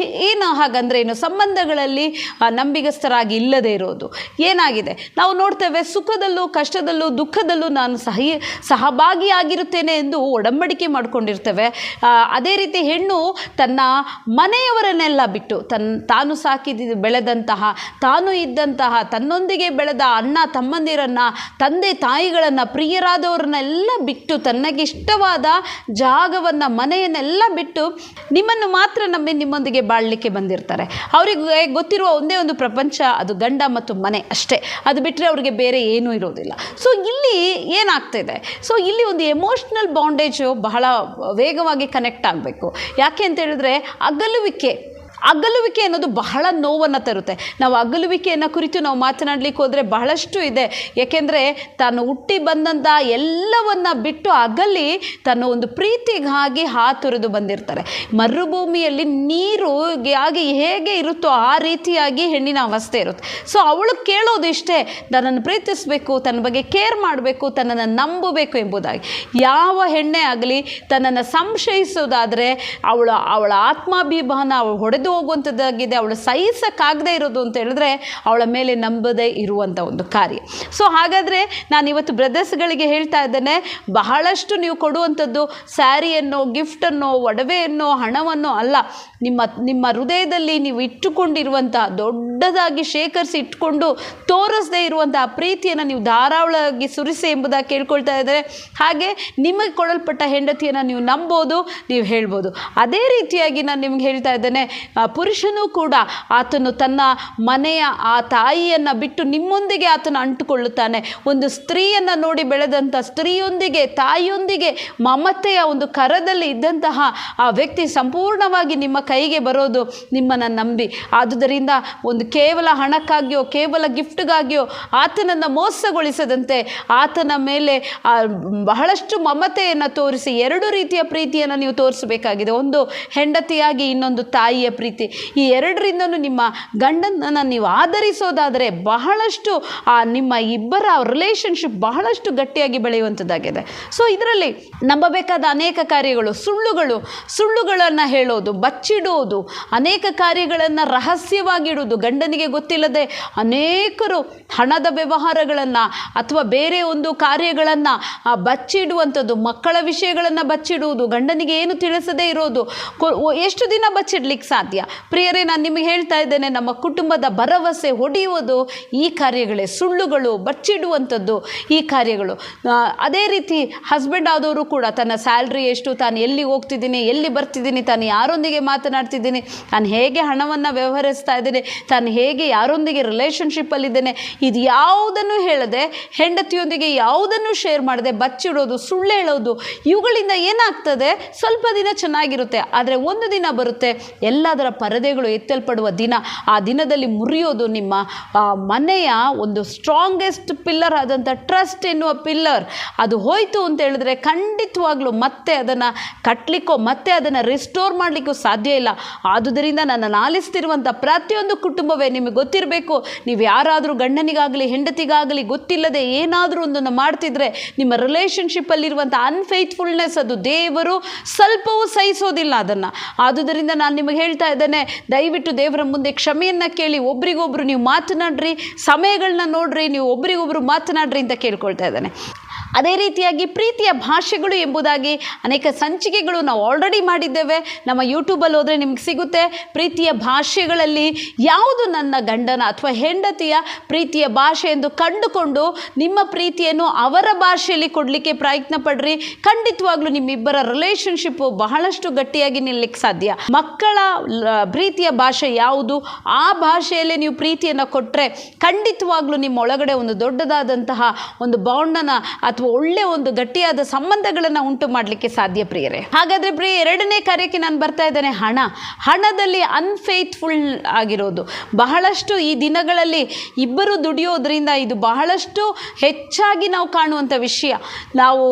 ಏನು ಹಾಗಂದರೆ ಏನು, ಸಂಬಂಧಗಳಲ್ಲಿ ನಂಬಿಗಸ್ತರಾಗಿ ಇಲ್ಲದೆ ಇರೋದು. ಏನಾಗಿದೆ ನಾವು ನೋಡ್ತೇವೆ, ಸುಖದಲ್ಲೂ ಕಷ್ಟದಲ್ಲೂ ದುಃಖದಲ್ಲೂ ನಾನು ಸಹಭಾಗಿಯಾಗಿರುತ್ತೇನೆ ಎಂದು ಒಡಂಬಡಿಕೆ ಮಾಡಿಕೊಂಡಿರ್ತೇವೆ. ಅದೇ ರೀತಿ ಹೆಣ್ಣು ತನ್ನ ಮನೆಯವರನ್ನೆಲ್ಲ ಬಿಟ್ಟು ತಾನು ಬೆಳೆದಂತಹ, ತಾನು ಇದ್ದಂತಹ, ತನ್ನೊಂದಿಗೆ ಬೆಳೆದ ಅಣ್ಣ ತಮ್ಮಂದಿರನ್ನು, ತಂದೆ ತಾಯಿಗಳನ್ನು, ಪ್ರಿಯರಾದವರನ್ನೆಲ್ಲ ಬಿಟ್ಟು, ತನಗಿಷ್ಟವಾದ ಜಾಗವನ್ನು, ಮನೆಯನ್ನೆಲ್ಲ ಬಿಟ್ಟು ನಿಮ್ಮನ್ನು ಮಾತ್ರ ನಂಬಿ ನಿಮ್ಮೊಂದಿಗೆ ಬಾಳಲಿಕ್ಕೆ ಬಂದಿರ್ತಾರೆ. ಅವರಿಗೆ ಗೊತ್ತಿರುವ ಒಂದೇ ಒಂದು ಪ್ರಪಂಚ, ಅದು ಗಂಡ ಮತ್ತು ಮನೆ ಅಷ್ಟೇ. ಅದು ಬಿಟ್ಟರೆ ಅವ್ರಿಗೆ ಬೇರೆ ಏನೂ ಇರೋದಿಲ್ಲ. ಸೊ ಇಲ್ಲಿ ಏನಾಗ್ತಿದೆ, ಸೊ ಇಲ್ಲಿ ಒಂದು ಎಮೋಷ್ನಲ್ ಬಾಂಡೇಜು ಬಹಳ ವೇಗವಾಗಿ ಕನೆಕ್ಟ್ ಆಗಬೇಕು. ಯಾಕೆ ಅಂತ ಹೇಳಿದ್ರೆ ಅಗಲುವಿಕೆ ಅನ್ನೋದು ಬಹಳ ನೋವನ್ನು ತರುತ್ತೆ. ನಾವು ಅಗಲುವಿಕೆಯನ್ನು ಕುರಿತು ನಾವು ಮಾತನಾಡಲಿಕ್ಕೆ ಹೋದರೆ ಬಹಳಷ್ಟು ಇದೆ. ಏಕೆಂದರೆ ತಾನು ಹುಟ್ಟಿ ಬಂದಂಥ ಎಲ್ಲವನ್ನು ಬಿಟ್ಟು ಅಗಲಿ ತನ್ನ ಒಂದು ಪ್ರೀತಿಗಾಗಿ ಹಾತೊರೆದು ಬಂದಿರ್ತಾರೆ. ಮರುಭೂಮಿಯಲ್ಲಿ ನೀರು ಹೇಗೆ ಇರುತ್ತೋ ಆ ರೀತಿಯಾಗಿ ಹೆಣ್ಣಿನ ಅವಸ್ಥೆ ಇರುತ್ತೆ. ಸೊ ಅವಳು ಕೇಳೋದು ಇಷ್ಟೇ, ತನ್ನನ್ನು ಪ್ರೀತಿಸಬೇಕು, ತನ್ನ ಬಗ್ಗೆ ಕೇರ್ ಮಾಡಬೇಕು, ತನ್ನನ್ನು ನಂಬಬೇಕು ಎಂಬುದಾಗಿ. ಯಾವ ಹೆಣ್ಣೆ ಆಗಲಿ ತನ್ನನ್ನು ಸಂಶಯಿಸೋದಾದರೆ ಅವಳ ಆತ್ಮಾಭಿಮಾನ ಅವಳು ಹೊಡೆದು ಹೋಗುವಂಥದ್ದಾಗಿದೆ. ಅವಳು ಸಹಿಸಕ್ಕಾಗದೇ ಇರೋದು ಅಂತ ಹೇಳಿದ್ರೆ ಅವಳ ಮೇಲೆ ನಂಬದೇ ಇರುವಂಥ ಒಂದು ಕಾರ್ಯ. ಸೊ ಹಾಗಾದರೆ ನಾನು ಇವತ್ತು ಬ್ರದರ್ಸ್ಗಳಿಗೆ ಹೇಳ್ತಾ ಇದ್ದೇನೆ, ಬಹಳಷ್ಟು ನೀವು ಕೊಡುವಂಥದ್ದು ಸ್ಯಾರಿಯನ್ನು, ಗಿಫ್ಟನ್ನು, ಒಡವೆಯನ್ನು, ಹಣವನ್ನು ಅಲ್ಲ. ನಿಮ್ಮ ಹೃದಯದಲ್ಲಿ ನೀವು ಇಟ್ಟುಕೊಂಡಿರುವಂಥ ದೊಡ್ಡದಾಗಿ ಶೇಖರಿಸಿ ಇಟ್ಕೊಂಡು ತೋರಿಸದೇ ಇರುವಂಥ ಆ ಪ್ರೀತಿಯನ್ನು ನೀವು ಧಾರಾಳವಾಗಿ ಸುರಿಸಿ ಎಂಬುದಾಗಿ ಕೇಳ್ಕೊಳ್ತಾ ಇದ್ದಾರೆ. ಹಾಗೆ ನಿಮಗೆ ಕೊಡಲ್ಪಟ್ಟ ಹೆಂಡತಿಯನ್ನು ನೀವು ನಂಬೋದು, ನೀವು ಹೇಳ್ಬೋದು. ಅದೇ ರೀತಿಯಾಗಿ ನಾನು ನಿಮ್ಗೆ ಹೇಳ್ತಾ ಇದ್ದೇನೆ, ಪುರುಷನೂ ಕೂಡ ಆತನು ತನ್ನ ಮನೆಯ ಆ ತಾಯಿಯನ್ನು ಬಿಟ್ಟು ನಿಮ್ಮೊಂದಿಗೆ ಆತನು ಅಂಟುಕೊಳ್ಳುತ್ತಾನೆ. ಒಂದು ಸ್ತ್ರೀಯನ್ನು ನೋಡಿ ಬೆಳೆದಂಥ ಸ್ತ್ರೀಯೊಂದಿಗೆ, ತಾಯಿಯೊಂದಿಗೆ ಮಮತೆಯ ಒಂದು ಕರದಲ್ಲಿ ಇದ್ದಂತಹ ಆ ವ್ಯಕ್ತಿ ಸಂಪೂರ್ಣವಾಗಿ ನಿಮ್ಮ ಕೈಗೆ ಬರೋದು ನಿಮ್ಮನ್ನು ನಂಬಿ. ಆದುದರಿಂದ ಒಂದು ಕೇವಲ ಹಣಕ್ಕಾಗಿಯೋ ಕೇವಲ ಗಿಫ್ಟ್ಗಾಗಿಯೋ ಆತನನ್ನು ಮೋಸಗೊಳಿಸದಂತೆ ಆತನ ಮೇಲೆ ಬಹಳಷ್ಟು ಮಮತೆಯನ್ನು ತೋರಿಸಿ 2 ರೀತಿಯ ಪ್ರೀತಿಯನ್ನು ನೀವು ತೋರಿಸಬೇಕಾಗಿದೆ. ಒಂದು ಹೆಂಡತಿಯಾಗಿ, ಇನ್ನೊಂದು ತಾಯಿಯ ಪ್ರೀತಿ. ಈ 2ರಿಂದನೂ ನಿಮ್ಮ ಗಂಡನನ್ನು ನೀವು ಆಧರಿಸೋದಾದರೆ ಬಹಳಷ್ಟು ನಿಮ್ಮ ಇಬ್ಬರ ರಿಲೇಷನ್ಶಿಪ್ ಬಹಳಷ್ಟು ಗಟ್ಟಿಯಾಗಿ ಬೆಳೆಯುವಂಥದ್ದಾಗಿದೆ. ಸೊ ಇದರಲ್ಲಿ ನಂಬಬೇಕಾದ ಅನೇಕ ಕಾರ್ಯಗಳು, ಸುಳ್ಳುಗಳನ್ನು ಹೇಳೋದು, ಬಚ್ಚಿಡುವುದು, ಅನೇಕ ಕಾರ್ಯಗಳನ್ನು ರಹಸ್ಯವಾಗಿಡುವುದು, ಗಂಡನಿಗೆ ಗೊತ್ತಿಲ್ಲದೆ ಅನೇಕರು ಹಣದ ವ್ಯವಹಾರಗಳನ್ನು ಅಥವಾ ಬೇರೆ ಒಂದು ಕಾರ್ಯಗಳನ್ನು ಬಚ್ಚಿಡುವಂಥದ್ದು, ಮಕ್ಕಳ ವಿಷಯಗಳನ್ನು ಬಚ್ಚಿಡುವುದು, ಗಂಡನಿಗೆ ಏನು ತಿಳಿಸದೇ ಇರೋದು. ಎಷ್ಟು ದಿನ ಬಚ್ಚಿಡ್ಲಿಕ್ಕೆ ಸಾಧ್ಯ? ಸಾಧ್ಯ. ಪ್ರಿಯರೇ, ನಾನು ನಿಮಗೆ ಹೇಳ್ತಾ ಇದ್ದೇನೆ, ನಮ್ಮ ಕುಟುಂಬದ ಭರವಸೆ ಹೊಡೆಯುವುದು ಈ ಕಾರ್ಯಗಳೇ, ಸುಳ್ಳುಗಳು, ಬಚ್ಚಿಡುವಂಥದ್ದು ಈ ಕಾರ್ಯಗಳು. ಅದೇ ರೀತಿ ಹಸ್ಬೆಂಡ್ ಆದವರು ಕೂಡ ತನ್ನ ಸ್ಯಾಲ್ರಿ ಎಷ್ಟು, ತಾನು ಎಲ್ಲಿ ಹೋಗ್ತಿದ್ದೀನಿ, ಎಲ್ಲಿ ಬರ್ತಿದ್ದೀನಿ, ತಾನು ಯಾರೊಂದಿಗೆ ಮಾತನಾಡ್ತಿದ್ದೀನಿ, ತಾನು ಹೇಗೆ ಹಣವನ್ನು ವ್ಯವಹರಿಸ್ತಾ ಇದ್ದೇನೆ, ತಾನು ಹೇಗೆ ಯಾರೊಂದಿಗೆ ರಿಲೇಷನ್ಶಿಪ್ಪಲ್ಲಿದ್ದೇನೆ, ಇದು ಯಾವುದನ್ನು ಹೇಳದೆ, ಹೆಂಡತಿಯೊಂದಿಗೆ ಯಾವುದನ್ನು ಶೇರ್ ಮಾಡದೆ ಬಚ್ಚಿಡೋದು, ಸುಳ್ಳು ಹೇಳೋದು, ಇವುಗಳಿಂದ ಏನಾಗ್ತದೆ, ಸ್ವಲ್ಪ ದಿನ ಚೆನ್ನಾಗಿರುತ್ತೆ, ಆದರೆ ಒಂದು ದಿನ ಬರುತ್ತೆ, ಎಲ್ಲದರ ಪರದೆಗಳು ಎತ್ತಲ್ಪಡುವ ದಿನ. ಆ ದಿನದಲ್ಲಿ ಮುರಿಯೋದು ನಿಮ್ಮ ಮನೆಯ ಒಂದು ಸ್ಟ್ರಾಂಗೆಸ್ಟ್ ಪಿಲ್ಲರ್ ಆದಂಥ ಟ್ರಸ್ಟ್ ಎನ್ನುವ ಪಿಲ್ಲರ್. ಅದು ಹೋಯಿತು ಅಂತ ಹೇಳಿದ್ರೆ ಖಂಡಿತವಾಗ್ಲೂ ಮತ್ತೆ ಅದನ್ನು ಕಟ್ಟಲಿಕ್ಕೋ ಮತ್ತೆ ಅದನ್ನು ರಿಸ್ಟೋರ್ ಮಾಡಲಿಕ್ಕೂ ಸಾಧ್ಯ ಇಲ್ಲ. ಆದುದರಿಂದ ನನ್ನನ್ನು ಆಲಿಸ್ತಿರುವಂಥ ಪ್ರತಿಯೊಂದು ಕುಟುಂಬವೇ ನಿಮಗೆ ಗೊತ್ತಿರಬೇಕು, ನೀವು ಯಾರಾದರೂ ಗಂಡನಿಗಾಗಲಿ ಹೆಂಡತಿಗಾಗಲಿ ಗೊತ್ತಿಲ್ಲದೆ ಏನಾದರೂ ಒಂದನ್ನು ಮಾಡ್ತಿದ್ರೆ, ನಿಮ್ಮ ರಿಲೇಷನ್ಶಿಪ್ಪಲ್ಲಿರುವಂಥ ಅನ್ಫೇತ್ಫುಲ್ನೆಸ್ ಅದು ದೇವರು ಸ್ವಲ್ಪವೂ ಸಹಿಸೋದಿಲ್ಲ ಅದನ್ನು. ಆದುದರಿಂದ ನಾನು ನಿಮಗೆ ಹೇಳ್ತಾ ಇದ್ದೇನೆ, ದಯವಿಟ್ಟು ದೇವರ ಮುಂದೆ ಕ್ಷಮೆಯನ್ನು ಕೇಳಿ, ಒಬ್ರಿಗೊಬ್ರು ನೀವು ಮಾತನಾಡ್ರಿ, ಸಮಯಗಳನ್ನ ನೋಡ್ರಿ, ನೀವು ಒಬ್ರಿಗೊಬ್ರು ಮಾತನಾಡ್ರಿ ಅಂತ ಕೇಳ್ಕೊಳ್ತಾ ಇದ್ದಾನೆ. ಅದೇ ರೀತಿಯಾಗಿ ಪ್ರೀತಿಯ ಭಾಷೆಗಳು ಎಂಬುದಾಗಿ ಅನೇಕ ಸಂಚಿಕೆಗಳು ನಾವು ಆಲ್ರೆಡಿ ಮಾಡಿದ್ದೇವೆ. ನಮ್ಮ ಯೂಟ್ಯೂಬಲ್ಲಿ ಹೋದರೆ ನಿಮ್ಗೆ ಸಿಗುತ್ತೆ. ಪ್ರೀತಿಯ ಭಾಷೆಗಳಲ್ಲಿ ಯಾವುದು ನನ್ನ ಗಂಡನ ಅಥವಾ ಹೆಂಡತಿಯ ಪ್ರೀತಿಯ ಭಾಷೆ ಎಂದು ಕಂಡುಕೊಂಡು ನಿಮ್ಮ ಪ್ರೀತಿಯನ್ನು ಅವರ ಭಾಷೆಯಲ್ಲಿ ಕೊಡಲಿಕ್ಕೆ ಪ್ರಯತ್ನ ಪಡ್ರಿ. ಖಂಡಿತವಾಗ್ಲೂ ನಿಮ್ಮಿಬ್ಬರ ರಿಲೇಷನ್ಶಿಪ್ಪು ಬಹಳಷ್ಟು ಗಟ್ಟಿಯಾಗಿ ನಿಲ್ಲಕ್ಕೆ ಸಾಧ್ಯ. ಮಕ್ಕಳ ಪ್ರೀತಿಯ ಭಾಷೆ ಯಾವುದು, ಆ ಭಾಷೆಯಲ್ಲೇ ನೀವು ಪ್ರೀತಿಯನ್ನು ಕೊಟ್ಟರೆ ಖಂಡಿತವಾಗ್ಲೂ ನಿಮ್ಮ ಒಳಗಡೆ ಒಂದು ದೊಡ್ಡದಾದಂತಹ ಒಂದು ಬಾಂಡನ್ನು ಅಥವಾ ಒಳ್ಳೆಯ ಒಂದು ಗಟ್ಟಿಯಾದ ಸಂಬಂಧಗಳನ್ನು ಉಂಟು ಮಾಡಲಿಕ್ಕೆ ಸಾಧ್ಯ. ಪ್ರಿಯರೇ, ಹಾಗಾದರೆ ಪ್ರಿಯ, ಎರಡನೇ ಕಾರ್ಯಕ್ಕೆ ನಾನು ಬರ್ತಾ ಇದ್ದೇನೆ. ಹಣದಲ್ಲಿ ಅನ್ಫೇತ್ಫುಲ್ ಆಗಿರೋದು ಬಹಳಷ್ಟು ಈ ದಿನಗಳಲ್ಲಿ ಇಬ್ಬರು ದುಡಿಯೋದ್ರಿಂದ ಇದು ಬಹಳಷ್ಟು ಹೆಚ್ಚಾಗಿ ನಾವು ಕಾಣುವಂಥ ವಿಷಯ. ನಾವು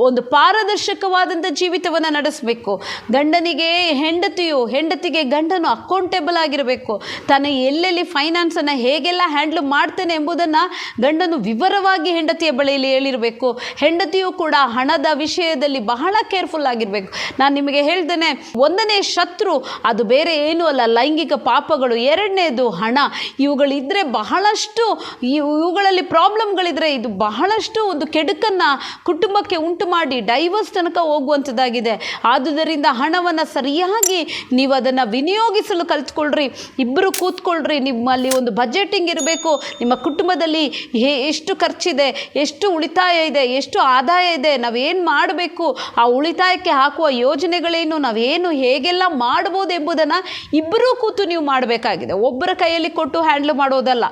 ಒಂದು ಪಾರದರ್ಶಕವಾದಂಥ ಜೀವಿತವನ್ನು ನಡೆಸಬೇಕು. ಗಂಡನಿಗೆ ಹೆಂಡತಿಗೆ ಗಂಡನು ಅಕೌಂಟೇಬಲ್ ಆಗಿರಬೇಕು. ತಾನು ಎಲ್ಲೆಲ್ಲಿ ಫೈನಾನ್ಸನ್ನು ಹೇಗೆಲ್ಲ ಹ್ಯಾಂಡ್ಲ್ ಮಾಡ್ತೇನೆ ಎಂಬುದನ್ನು ಗಂಡನು ವಿವರವಾಗಿ ಹೆಂಡತಿಯ ಬಳಿಯಲ್ಲಿ ಹೇಳಿರಬೇಕು. ಹೆಂಡತಿಯು ಕೂಡ ಹಣದ ವಿಷಯದಲ್ಲಿ ಬಹಳ ಕೇರ್ಫುಲ್ ಆಗಿರಬೇಕು. ನಾನು ನಿಮಗೆ ಹೇಳ್ತೇನೆ, ಒಂದನೇ ಶತ್ರು ಅದು ಬೇರೆ ಏನೂ ಅಲ್ಲ, ಲೈಂಗಿಕ ಪಾಪಗಳು. ಎರಡನೇದು ಹಣ. ಇವುಗಳಿದ್ದರೆ ಬಹಳಷ್ಟು, ಇವುಗಳಲ್ಲಿ ಪ್ರಾಬ್ಲಮ್ಗಳಿದ್ರೆ ಇದು ಬಹಳಷ್ಟು ಒಂದು ಕೆಡುಕನ್ನು ಕುಟುಂಬಕ್ಕೆ ಉಂಟು ಮಾಡಿ ಡೈವರ್ಸ್ ತನಕ ಹೋಗುವಂಥದ್ದಾಗಿದೆ. ಆದುದರಿಂದ ಹಣವನ್ನು ಸರಿಯಾಗಿ ನೀವು ಅದನ್ನು ವಿನಿಯೋಗಿಸಲು ಕಲ್ತ್ಕೊಳ್ರಿ. ಇಬ್ಬರು ಕೂತ್ಕೊಳ್ರಿ. ನಿಮ್ಮಲ್ಲಿ ಒಂದು ಬಜೆಟಿಂಗ್ ಇರಬೇಕು. ನಿಮ್ಮ ಕುಟುಂಬದಲ್ಲಿ ಎಷ್ಟು ಖರ್ಚಿದೆ, ಎಷ್ಟು ಉಳಿತಾಯ ಇದೆ, ಎಷ್ಟು ಆದಾಯ ಇದೆ, ನಾವೇನು ಮಾಡಬೇಕು, ಆ ಉಳಿತಾಯಕ್ಕೆ ಹಾಕುವ ಯೋಜನೆಗಳೇನು, ನಾವೇನು ಹೇಗೆಲ್ಲ ಮಾಡ್ಬೋದು ಎಂಬುದನ್ನು ಇಬ್ಬರೂ ಕೂತು ನೀವು ಮಾಡಬೇಕಾಗಿದೆ. ಒಬ್ಬರ ಕೈಯಲ್ಲಿ ಕೊಟ್ಟು ಹ್ಯಾಂಡ್ಲ್ ಮಾಡೋದಲ್ಲ.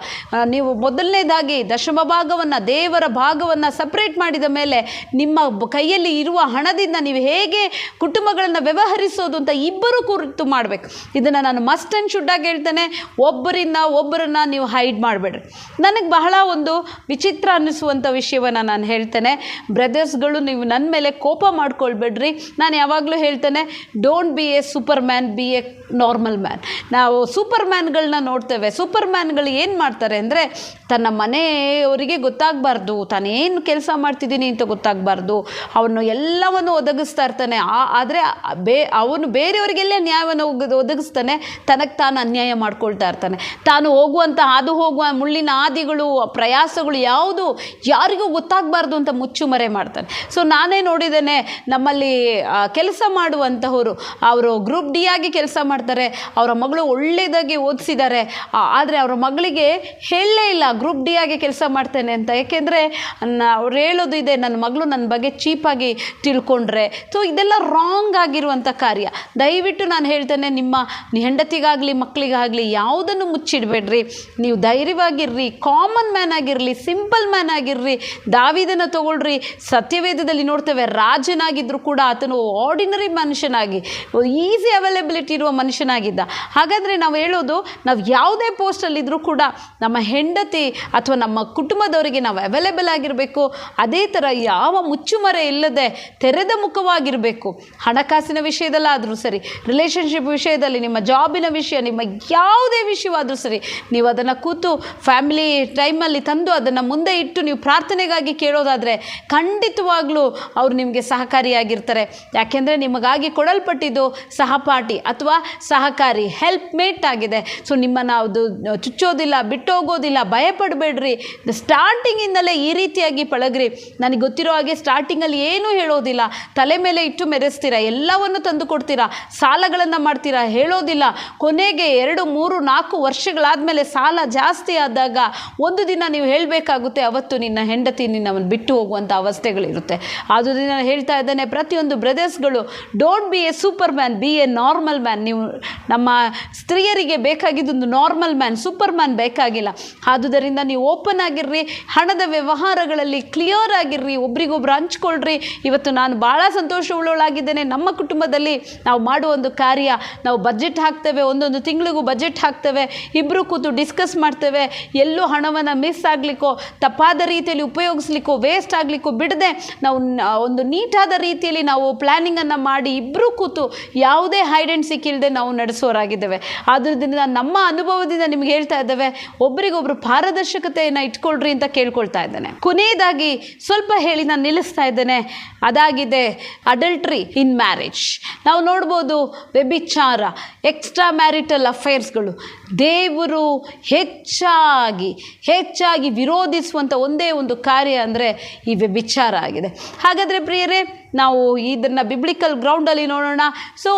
ನೀವು ಮೊದಲನೇದಾಗಿ ದಶಮ ಭಾಗವನ್ನು, ದೇವರ ಭಾಗವನ್ನು ಸಪ್ರೇಟ್ ಮಾಡಿದ ಮೇಲೆ ನಿಮ್ಮ ಕೈಯಲ್ಲಿ ಇರುವ ಹಣದಿಂದ ನೀವು ಹೇಗೆ ಕುಟುಂಬಗಳನ್ನು ವ್ಯವಹರಿಸೋದು ಅಂತ ಇಬ್ಬರು ಕುರಿತು ಮಾಡಬೇಕು. ಇದನ್ನು ನಾನು ಮಸ್ಟ್ ಆ್ಯಂಡ್ ಶುಡ್ ಆಗಿ ಹೇಳ್ತೇನೆ. ಒಬ್ಬರನ್ನ ನೀವು ಹೈಡ್ ಮಾಡಬೇಡ್ರಿ. ನನಗೆ ಬಹಳ ಒಂದು ವಿಚಿತ್ರ ಅನ್ನಿಸುವಂಥ ವಿಷಯವನ್ನು ನಾನು ಹೇಳ್ತೇನೆ. ಬ್ರದರ್ಸ್ಗಳು, ನೀವು ನನ್ನ ಮೇಲೆ ಕೋಪ ಮಾಡ್ಕೊಳ್ಬೇಡ್ರಿ. ನಾನು ಯಾವಾಗಲೂ ಹೇಳ್ತೇನೆ, don't be a super man, be a normal man. ನಾವು ಸೂಪರ್ ಮ್ಯಾನ್ಗಳನ್ನ ನೋಡ್ತೇವೆ. ಸೂಪರ್ ಮ್ಯಾನ್ಗಳು ಏನು ಮಾಡ್ತಾರೆ ಅಂದರೆ, ತನ್ನ ಮನೆಯವರಿಗೆ ಗೊತ್ತಾಗಬಾರ್ದು, ತಾನೇನು ಕೆಲಸ ಮಾಡ್ತಿದ್ದೀನಿ ಅಂತ ಗೊತ್ತಾಗಬಾರ್ದು, ಅವನು ಎಲ್ಲವನ್ನು ಒದಗಿಸ್ತಾ ಇರ್ತಾನೆ. ಆದರೆ ಅವನು ಬೇರೆಯವರಿಗೆಲ್ಲ ನ್ಯಾಯವನ್ನು ಒದಗಿಸ್ತಾನೆ, ತನಗೆ ತಾನು ಅನ್ಯಾಯ ಮಾಡ್ಕೊಳ್ತಾ ಇರ್ತಾನೆ. ತಾನು ಹಾದು ಹೋಗುವ ಮುಳ್ಳಿನ ಹಾದಿಗಳು, ಪ್ರಯಾಸಗಳು ಯಾವುದು ಯಾರಿಗೂ ಗೊತ್ತಾಗಬಾರ್ದು ಅಂತ ಮುಚ್ಚುಮರೆ ಮಾಡ್ತಾನೆ. ಸೊ ನಾನೇ ನೋಡಿದ್ದೇನೆ, ನಮ್ಮಲ್ಲಿ ಕೆಲಸ ಮಾಡುವಂತಹವರು, ಅವರು ಗ್ರೂಪ್ ಡಿ ಆಗಿ ಕೆಲಸ ಮಾಡ್ತಾರೆ. ಅವರ ಮಗಳು ಒಳ್ಳೆಯದಾಗಿ ಓದಿಸಿದ್ದಾರೆ, ಆದರೆ ಅವರ ಮಗಳಿಗೆ ಹೇಳಲೇ ಇಲ್ಲ ಗ್ರೂಪ್ ಡಿ ಆಗಿ ಕೆಲಸ ಮಾಡ್ತೇನೆ ಅಂತ. ಯಾಕೆಂದರೆ ಅವ್ರು ಹೇಳೋದು ಇದೆ, ನನ್ನ ಮಗಳು ನನ್ನ ಬಗ್ಗೆ ಚೀಪಾಗಿ ತಿಳ್ಕೊಂಡ್ರೆ. ಸೊ ಇದೆಲ್ಲ ರಾಂಗ್ ಆಗಿರುವಂಥ ಕಾರ್ಯ. ದಯವಿಟ್ಟು ನಾನು ಹೇಳ್ತೇನೆ, ನಿಮ್ಮ ಹೆಂಡತಿಗಾಗಲಿ ಮಕ್ಕಳಿಗಾಗಲಿ ಯಾವುದನ್ನು ಮುಚ್ಚಿಡಬೇಡ್ರಿ. ನೀವು ಧೈರ್ಯವಾಗಿರ್ರಿ, ಕಾಮನ್ ಮ್ಯಾನ್ ಆಗಿರಲಿ, ಸಿಂಪಲ್ ಮ್ಯಾನ್ ಆಗಿರ್ರಿ. ದಾವೀದನ ತಗೊಳ್ರಿ. ಸತ್ಯವೇದದಲ್ಲಿ ನೋಡ್ತೇವೆ, ರಾಜನಾಗಿದ್ದರೂ ಕೂಡ ಆತನು ಆರ್ಡಿನರಿ ಮನುಷ್ಯನಾಗಿ, ಈಸಿ ಅವೈಲೇಬಿಲಿಟಿ ಇರುವ ಮನುಷ್ಯನಾಗಿದ್ದ. ಹಾಗಾದರೆ ನಾವು ಹೇಳೋದು, ನಾವು ಯಾವುದೇ ಪೋಸ್ಟಲ್ಲಿದ್ದರೂ ಕೂಡ ನಮ್ಮ ಹೆಂಡತಿ ಅಥವಾ ನಮ್ಮ ಕುಟುಂಬದವರಿಗೆ ನಾವು ಅವೈಲೇಬಲ್ ಆಗಿರಬೇಕು. ಅದೇ ಥರ ಯಾವ ಮುಚ್ಚುಮರೆ ಇಲ್ಲದೆ ತೆರೆದ ಮುಖವಾಗಿರಬೇಕು. ಹಣಕಾಸಿನ ವಿಷಯದಲ್ಲಾದರೂ ಸರಿ, ರಿಲೇಷನ್ಶಿಪ್ ವಿಷಯದಲ್ಲಿ, ನಿಮ್ಮ ಜಾಬಿನ ವಿಷಯ, ನಿಮ್ಮ ಯಾವುದೇ ವಿಷಯವಾದರೂ ಸರಿ, ನೀವು ಅದನ್ನು ಕೂತು ಫ್ಯಾಮಿಲಿ ಟೈಮಲ್ಲಿ ತಂದು ಅದನ್ನು ಮುಂದೆ ಇಟ್ಟು ನೀವು ಪ್ರಾರ್ಥನೆಗಾಗಿ ಕೇಳೋದಾದರೆ ಖಂಡಿತವಾಗ್ಲೂ ಅವರು ನಿಮಗೆ ಸಹಕಾರಿಯಾಗಿರ್ತಾರೆ. ಯಾಕೆಂದರೆ ನಿಮಗಾಗಿ ಕೊಡಲ್ಪಟ್ಟಿದ್ದು ಸಹಪಾಠಿ ಅಥವಾ ಸಹಕಾರಿ, ಹೆಲ್ಪ್ ಮೇಟ್ ಆಗಿದೆ. ಸೊ ನಿಮ್ಮನ್ನು ಅದು ಚುಚ್ಚೋದಿಲ್ಲ, ಬಿಟ್ಟೋಗೋದಿಲ್ಲ, ಭಯ ಪಡಬೇಡ್ರಿ. ಸ್ಟಾರ್ಟಿಂಗಿಂದಲೇ ಈ ರೀತಿಯಾಗಿ ಪಳಗ್ರಿ. ನನಗೆ ಗೊತ್ತಿರೋ ಹಾಗೆ ಸ್ಟಾರ್ಟಿಂಗಲ್ಲಿ ಏನೂ ಹೇಳೋದಿಲ್ಲ, ತಲೆ ಮೇಲೆ ಇಟ್ಟು ಮೆರೆಸ್ತೀರಾ, ಎಲ್ಲವನ್ನು ತಂದು ಕೊಡ್ತೀರಾ, ಸಾಲಗಳನ್ನು ಮಾಡ್ತೀರಾ, ಹೇಳೋದಿಲ್ಲ. ಕೊನೆಗೆ 2, 3, 4 ವರ್ಷಗಳಾದಮೇಲೆ ಸಾಲ ಜಾಸ್ತಿ ಆದಾಗ ಒಂದು ದಿನ ನೀವು ಹೇಳಬೇಕಾಗುತ್ತೆ, ಅವತ್ತು ನಿನ್ನ ಹೆಂಡತಿ ನಿನ್ನವನ್ನು ಬಿಟ್ಟು ಹೋಗುವಂಥ ಅವಸ್ಥೆಗಳಿರುತ್ತೆ. ಆದ್ದರಿಂದ ನಾನು ಹೇಳ್ತಾ ಇದ್ದೇನೆ, ಪ್ರತಿಯೊಂದು ಬ್ರದರ್ಸ್ಗಳು, don't be a super man, be a normal man. ನೀವು ನಮ್ಮ ಸ್ತ್ರೀಯರಿಗೆ ಬೇಕಾಗಿದ್ದೊಂದು ನಾರ್ಮಲ್ ಮ್ಯಾನ್, ಸೂಪರ್ ಮ್ಯಾನ್ ಬೇಕಾಗಿಲ್ಲ. ಆದುದರಿಂದ ನೀವು ಓಪನ್ ಆಗಿರ್ರಿ, ಹಣದ ವ್ಯವಹಾರಗಳಲ್ಲಿ ಕ್ಲಿಯರ್ ಆಗಿರ್ರಿ, ಒಬ್ರಿಗೊಬ್ರು ಹಂಚ್ಕೊಳ್ರಿ. ಇವತ್ತು ನಾನು ಭಾಳ ಸಂತೋಷವುಳ್ಳವಳಾಗಿದ್ದೇನೆ. ನಮ್ಮ ಕುಟುಂಬದಲ್ಲಿ ನಾವು ಮಾಡುವ ಒಂದು ಕಾರ್ಯ, ನಾವು ಬಜೆಟ್ ಹಾಕ್ತೇವೆ, ಒಂದೊಂದು ತಿಂಗಳಿಗೂ ಬಜೆಟ್ ಹಾಕ್ತೇವೆ, ಇಬ್ಬರು ಕೂತು ಡಿಸ್ಕಸ್ ಮಾಡ್ತೇವೆ. ಎಲ್ಲೂ ಹಣವನ್ನು ಮಿಸ್ ಆಗಲಿಕ್ಕೋ, ತಪ್ಪಾದ ರೀತಿಯಲ್ಲಿ ಉಪಯೋಗಿಸ್ಲಿಕ್ಕೋ, ವೇಸ್ಟ್ ಆಗಲಿಕ್ಕೋ ಬಿಡದೆ ನಾವು ಒಂದು ನೀಟಾದ ರೀತಿಯಲ್ಲಿ ನಾವು ಪ್ಲ್ಯಾನಿಂಗನ್ನು ಮಾಡಿ ಇಬ್ಬರು ಕೂತು ಯಾವುದೇ ಹೈಡ್ ಆ್ಯಂಡ್ ಸೀಕ್ ಇಲ್ಲದೆ ನಾವು ನಡೆಸೋರಾಗಿದ್ದೇವೆ. ಆದ್ದರಿಂದ ನಮ್ಮ ಅನುಭವದಿಂದ ನಿಮ್ಗೆ ಹೇಳ್ತಾ ಇದ್ದೇವೆ, ಒಬ್ಬರಿಗೊಬ್ರು ಪಾರದರ್ಶಕತೆಯನ್ನು ಇಟ್ಕೊಳ್ರಿ ಅಂತ ಕೇಳ್ಕೊಳ್ತಾ ಇದ್ದೇನೆ. ಕೊನೆಯದಾಗಿ ಸ್ವಲ್ಪ ಹೇಳಿ ನಾನು ನಿಲ್ಲಿಸ್ತಾ ಇದ್ದೇನೆ, ಅದಾಗಿದೆ ಅಡಲ್ಟ್ರಿ ಇನ್ ಮ್ಯಾರೇಜ್. ನಾವು ನೋಡ್ಬೋದು, ವ್ಯಭಿಚಾರ, ಎಕ್ಸ್ಟ್ರಾ ಮ್ಯಾರಿಟಲ್ ಅಫೇರ್ಸ್ಗಳು ದೇವರು ಹೆಚ್ಚಾಗಿ ವಿರೋಧಿಸುವಂಥ ಒಂದೇ ಒಂದು ಕಾರ್ಯ ಅಂದರೆ ಈ ವ್ಯಭಿಚಾರ ಆಗಿದೆ. ಹಾಗಾದರೆ ಪ್ರಿಯರೇ, ನಾವು ಇದನ್ನು ಬಿಬ್ಲಿಕಲ್ ಗ್ರೌಂಡಲ್ಲಿ ನೋಡೋಣ. ಸೊ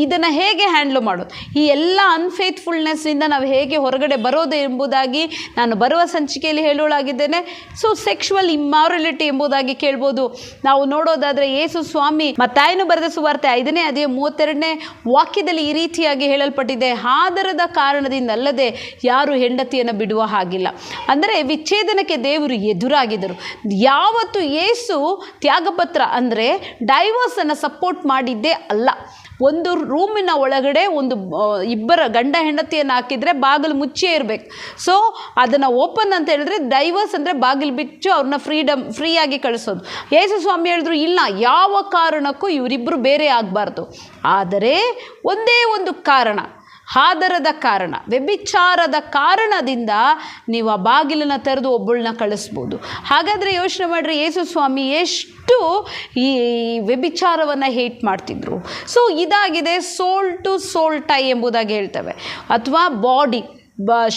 ಇದನ್ನು ಹೇಗೆ ಹ್ಯಾಂಡ್ಲ್ ಮಾಡೋದು, ಈ ಎಲ್ಲ ಅನ್ಫೇತ್ಫುಲ್ನೆಸ್ನಿಂದ ನಾವು ಹೇಗೆ ಹೊರಗಡೆ ಬರೋದು ಎಂಬುದಾಗಿ ನಾನು ಬರುವ ಸಂಚಿಕೆಯಲ್ಲಿ ಹೇಳೋಳಾಗಿದ್ದೇನೆ. ಸೊ ಸೆಕ್ಷುವಲ್ ಇಮ್ಮಾರಲಿಟಿ ಎಂಬುದಾಗಿ ಕೇಳ್ಬೋದು. ನಾವು ನೋಡೋದಾದರೆ ಯೇಸು ಸ್ವಾಮಿ ಮತ್ತಾಯನು ಬರೆದ ಸುವಾರ್ತೆ 5ನೇ ಅಧ್ಯಾಯ 32ನೇ ವಾಕ್ಯದಲ್ಲಿ ಈ ರೀತಿಯಾಗಿ ಹೇಳಲ್ಪಟ್ಟಿದೆ, ಆದರದ ಕಾರಣದಿಂದಲ್ಲದೆ ಯಾರು ಹೆಂಡತಿಯನ್ನು ಬಿಡುವ ಹಾಗಿಲ್ಲ. ಅಂದರೆ ವಿಚ್ಛೇದನಕ್ಕೆ ದೇವರು ಎದುರಾಗಿದ್ದರು. ಯಾವತ್ತು ಯೇಸು ತ್ಯಾಗಪತ್ರ ಅಂದರೆ ಡೈವೋರ್ಸನ್ನು ಸಪೋರ್ಟ್ ಮಾಡಿದ್ದೇ ಅಲ್ಲ. ಒಂದು ರೂಮಿನ ಒಳಗಡೆ ಇಬ್ಬರ ಗಂಡ ಹೆಂಡತಿಯನ್ನು ಹಾಕಿದರೆ ಬಾಗಿಲು ಮುಚ್ಚಿಯೇ ಇರಬೇಕು. ಸೊ ಅದನ್ನು ಓಪನ್ ಅಂತ ಹೇಳಿದ್ರೆ ಡೈವರ್ಸ್ ಅಂದರೆ ಬಾಗಿಲು ಬಿಚ್ಚು ಅವ್ರನ್ನ ಫ್ರೀಯಾಗಿ ಕಳಿಸೋದು. ಯೇಸು ಸ್ವಾಮಿ ಹೇಳಿದ್ರು, ಇಲ್ಲ, ಯಾವ ಕಾರಣಕ್ಕೂ ಇವರಿಬ್ಬರು ಬೇರೆ ಆಗಬಾರ್ದು. ಆದರೆ ಒಂದೇ ಒಂದು ಕಾರಣ, ಆದರದ ಕಾರಣ, ವ್ಯಭಿಚಾರದ ಕಾರಣದಿಂದ ನೀವು ಆ ಬಾಗಿಲನ್ನು ತೆರೆದು ಒಬ್ಬಳನ್ನ ಕಳಿಸ್ಬೋದು. ಹಾಗಾದರೆ ಯೋಚನೆ ಮಾಡಿರಿ, ಯೇಸು ಸ್ವಾಮಿ ಎಷ್ಟು ಈ ವ್ಯಭಿಚಾರವನ್ನು ಹೇಟ್ ಮಾಡ್ತಿದ್ರು. ಸೊ ಇದಾಗಿದೆ ಸೋಲ್ ಟು ಸೋಲ್ ಟೈ ಎಂಬುದಾಗಿ ಹೇಳ್ತೇವೆ, ಅಥವಾ ಬಾಡಿ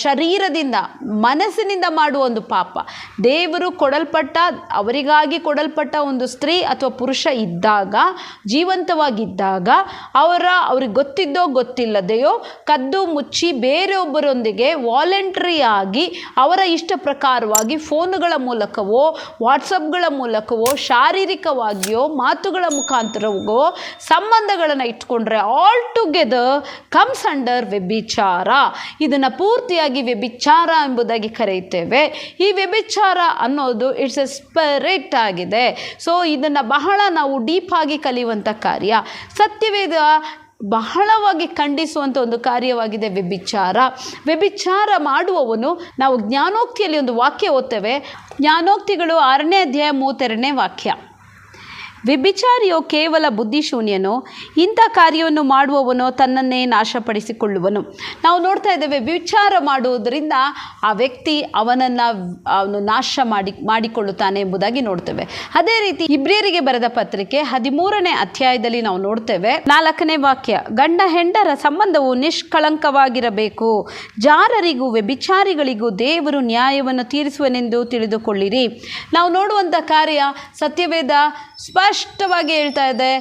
ಶರೀರದಿಂದ ಮನಸ್ಸಿನಿಂದ ಮಾಡುವ ಒಂದು ಪಾಪ. ದೇವರು ಅವರಿಗಾಗಿ ಕೊಡಲ್ಪಟ್ಟ ಒಂದು ಸ್ತ್ರೀ ಅಥವಾ ಪುರುಷ ಇದ್ದಾಗ, ಜೀವಂತವಾಗಿದ್ದಾಗ, ಅವ್ರಿಗೆ ಗೊತ್ತಿದ್ದೋ ಗೊತ್ತಿಲ್ಲದೆಯೋ ಕದ್ದು ಮುಚ್ಚಿ ಬೇರೆಯೊಬ್ಬರೊಂದಿಗೆ ವಾಲಂಟ್ರಿ ಆಗಿ ಅವರ ಇಷ್ಟ ಪ್ರಕಾರವಾಗಿ ಫೋನುಗಳ ಮೂಲಕವೋ ವಾಟ್ಸಪ್ಗಳ ಮೂಲಕವೋ ಶಾರೀರಿಕವಾಗಿಯೋ ಮಾತುಗಳ ಮುಖಾಂತರವೋ ಸಂಬಂಧಗಳನ್ನು ಇಟ್ಕೊಂಡ್ರೆ ಆಲ್ ಟುಗೆದರ್ ಕಮ್ಸ್ ಅಂಡರ್ ವ್ಯಭಿಚಾರ. ಇದನ್ನು ಪೂರ್ತಿಯಾಗಿ ವ್ಯಭಿಚಾರ ಎಂಬುದಾಗಿ ಕರೆಯುತ್ತೇವೆ. ಈ ವ್ಯಭಿಚಾರ ಅನ್ನೋದು ಇಟ್ಸ್ ಎ ಸ್ಪಿರಿಟ್ ಆಗಿದೆ. ಸೊ ಇದನ್ನು ಬಹಳ ನಾವು ಡೀಪಾಗಿ ಕಲಿಯುವಂಥ ಕಾರ್ಯ. ಸತ್ಯವೇದ ಬಹಳವಾಗಿ ಖಂಡಿಸುವಂಥ ಒಂದು ಕಾರ್ಯವಾಗಿದೆ ವ್ಯಭಿಚಾರ ಮಾಡುವವನು, ನಾವು ಜ್ಞಾನೋಕ್ತಿಯಲ್ಲಿ ಒಂದು ವಾಕ್ಯ ಓದ್ತೇವೆ, ಜ್ಞಾನೋಕ್ತಿಗಳು 6ನೇ ಅಧ್ಯಾಯ 32ನೇ ವಾಕ್ಯ. ವ್ಯಭಿಚಾರಿಯೋ ಕೇವಲ ಬುದ್ಧಿಶೂನ್ಯನೋ, ಇಂಥ ಕಾರ್ಯವನ್ನು ಮಾಡುವವನೋ ತನ್ನನ್ನೇ ನಾಶಪಡಿಸಿಕೊಳ್ಳುವನು. ನಾವು ನೋಡ್ತಾ ಇದ್ದೇವೆ, ವ್ಯಭಿಚಾರ ಮಾಡುವುದರಿಂದ ಆ ವ್ಯಕ್ತಿ ಅವನು ನಾಶ ಮಾಡಿಕೊಳ್ಳುತ್ತಾನೆ ಎಂಬುದಾಗಿ ನೋಡ್ತೇವೆ. ಅದೇ ರೀತಿ ಇಬ್ರಿಯರಿಗೆ ಬರೆದ ಪತ್ರಿಕೆ 13ನೇ ಅಧ್ಯಾಯದಲ್ಲಿ ನಾವು ನೋಡ್ತೇವೆ, 4ನೇ ವಾಕ್ಯ, ಗಂಡ ಹೆಂಡರ ಸಂಬಂಧವು ನಿಷ್ಕಳಂಕವಾಗಿರಬೇಕು, ಜಾರರಿಗೂ ವ್ಯಭಿಚಾರಿಗಳಿಗೂ ದೇವರು ನ್ಯಾಯವನ್ನು ತೀರಿಸುವನೆಂದು ತಿಳಿದುಕೊಳ್ಳಿರಿ. ನಾವು ನೋಡುವಂಥ ಕಾರ್ಯ ಸತ್ಯವೇದ ಸ್ಪಷ್ಟವಾಗಿ ಹೇಳ್ತಾ ಇದೆ,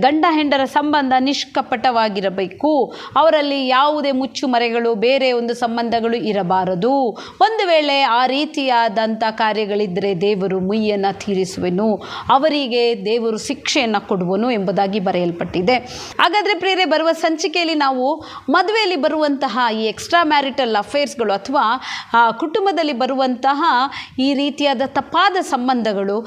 ಗಂಡ ಹೆಂಡರ ಸಂಬಂಧ ನಿಷ್ಕಪಟವಾಗಿರಬೇಕು, ಅವರಲ್ಲಿ ಯಾವುದೇ ಮುಚ್ಚುಮರೆಗಳು, ಬೇರೆ ಒಂದು ಸಂಬಂಧಗಳು ಇರಬಾರದು. ಒಂದು ವೇಳೆ ಆ ರೀತಿಯಾದಂಥ ಕಾರ್ಯಗಳಿದ್ದರೆ ದೇವರು ಮುಯ್ಯನ್ನು ತೀರಿಸುವೆನು, ಅವರಿಗೆ ದೇವರು ಶಿಕ್ಷೆಯನ್ನು ಕೊಡುವನು ಎಂಬುದಾಗಿ ಬರೆಯಲ್ಪಟ್ಟಿದೆ. ಹಾಗಾದರೆ ಪ್ರಿಯರೇ, ಬರುವ ಸಂಚಿಕೆಯಲ್ಲಿ ನಾವು ಮದುವೆಯಲ್ಲಿ ಬರುವಂತಹ ಈ ಎಕ್ಸ್ಟ್ರಾ ಮ್ಯಾರಿಟಲ್ ಅಫೇರ್ಸ್ಗಳು ಅಥವಾ ಕುಟುಂಬದಲ್ಲಿ ಬರುವಂತಹ ಈ ರೀತಿಯಾದ ತಪ್ಪಾದ ಸಂಬಂಧಗಳು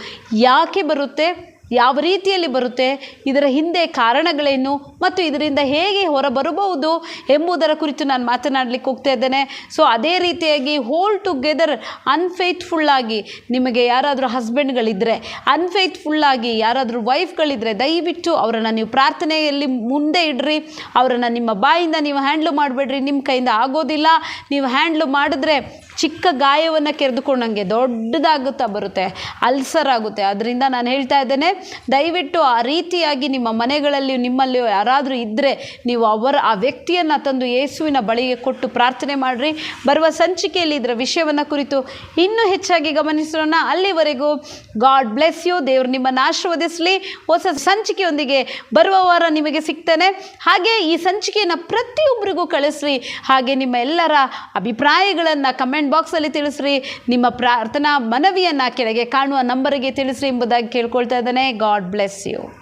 ಯಾಕೆ ಬರುತ್ತೆ, ಯಾವ ರೀತಿಯಲ್ಲಿ ಬರುತ್ತೆ, ಇದರ ಹಿಂದೆ ಕಾರಣಗಳೇನು ಮತ್ತು ಇದರಿಂದ ಹೇಗೆ ಹೊರಬರಬಹುದು ಎಂಬುದರ ಕುರಿತು ನಾನು ಮಾತನಾಡಲಿಕ್ಕೆ ಹೋಗ್ತಾ ಇದ್ದೇನೆ. ಸೊ ಅದೇ ರೀತಿಯಾಗಿ ಹೋಲ್ ಟುಗೆದರ್ ಅನ್ಫೇತ್ಫುಲ್ಲಾಗಿ ನಿಮಗೆ ಯಾರಾದರೂ ಹಸ್ಬೆಂಡ್ಗಳಿದ್ದರೆ, ಅನ್ಫೇತ್ಫುಲ್ಲಾಗಿ ಯಾರಾದರೂ ವೈಫ್ಗಳಿದ್ದರೆ, ದಯವಿಟ್ಟು ಅವರನ್ನು ನೀವು ಪ್ರಾರ್ಥನೆಯಲ್ಲಿ ಮುಂದೆ ಇಡ್ರಿ. ಅವರನ್ನು ನಿಮ್ಮ ಬಾಯಿಂದ ನೀವು ಹ್ಯಾಂಡ್ಲು ಮಾಡಬೇಡ್ರಿ, ನಿಮ್ಮ ಕೈಯಿಂದ ಆಗೋದಿಲ್ಲ. ನೀವು ಹ್ಯಾಂಡ್ಲು ಮಾಡಿದ್ರೆ ಚಿಕ್ಕ ಗಾಯವನ್ನು ಕೆರೆದುಕೊಂಡಂಗೆ ದೊಡ್ಡದಾಗುತ್ತಾ ಬರುತ್ತೆ, ಅಲ್ಸರ್ ಆಗುತ್ತೆ. ಅದರಿಂದ ನಾನು ಹೇಳ್ತಾ ಇದ್ದೇನೆ, ದಯವಿಟ್ಟು ಆ ರೀತಿಯಾಗಿ ನಿಮ್ಮ ಮನೆಗಳಲ್ಲಿ ನಿಮ್ಮಲ್ಲಿ ಯಾರಾದರೂ ಇದ್ದರೆ ನೀವು ಆ ವ್ಯಕ್ತಿಯನ್ನು ತಂದು ಯೇಸುವಿನ ಬಳಿಗೆ ಕೊಟ್ಟು ಪ್ರಾರ್ಥನೆ ಮಾಡಿರಿ. ಬರುವ ಸಂಚಿಕೆಯಲ್ಲಿ ಇದರ ವಿಷಯವನ್ನು ಕುರಿತು ಇನ್ನೂ ಹೆಚ್ಚಾಗಿ ಗಮನಿಸೋಣ. ಅಲ್ಲಿವರೆಗೂ ಗಾಡ್ ಬ್ಲೆಸ್ ಯು. ದೇವರು ನಿಮ್ಮನ್ನು ಆಶೀರ್ವದಿಸಲಿ. ಹೊಸ ಸಂಚಿಕೆಯೊಂದಿಗೆ ಬರುವ ವಾರ ನಿಮಗೆ ಸಿಗ್ತೇನೆ. ಹಾಗೆ ಈ ಸಂಚಿಕೆಯನ್ನು ಪ್ರತಿಯೊಬ್ಬರಿಗೂ ಕಳಿಸ್ರಿ. ಹಾಗೆ ನಿಮ್ಮ ಎಲ್ಲರ ಅಭಿಪ್ರಾಯಗಳನ್ನು ಕಮೆಂಟ್ ಬಾಕ್ಸಲ್ಲಿ ತಿಳಿಸ್ರಿ. ನಿಮ್ಮ ಪ್ರಾರ್ಥನಾ ಮನವಿಯನ್ನು ಕೆಳಗೆ ಕಾಣುವ ನಂಬರಿಗೆ ತಿಳಿಸ್ರಿ ಎಂಬುದಾಗಿ ಕೇಳ್ಕೊಳ್ತಾ ಇದ್ದೇನೆ. God bless you.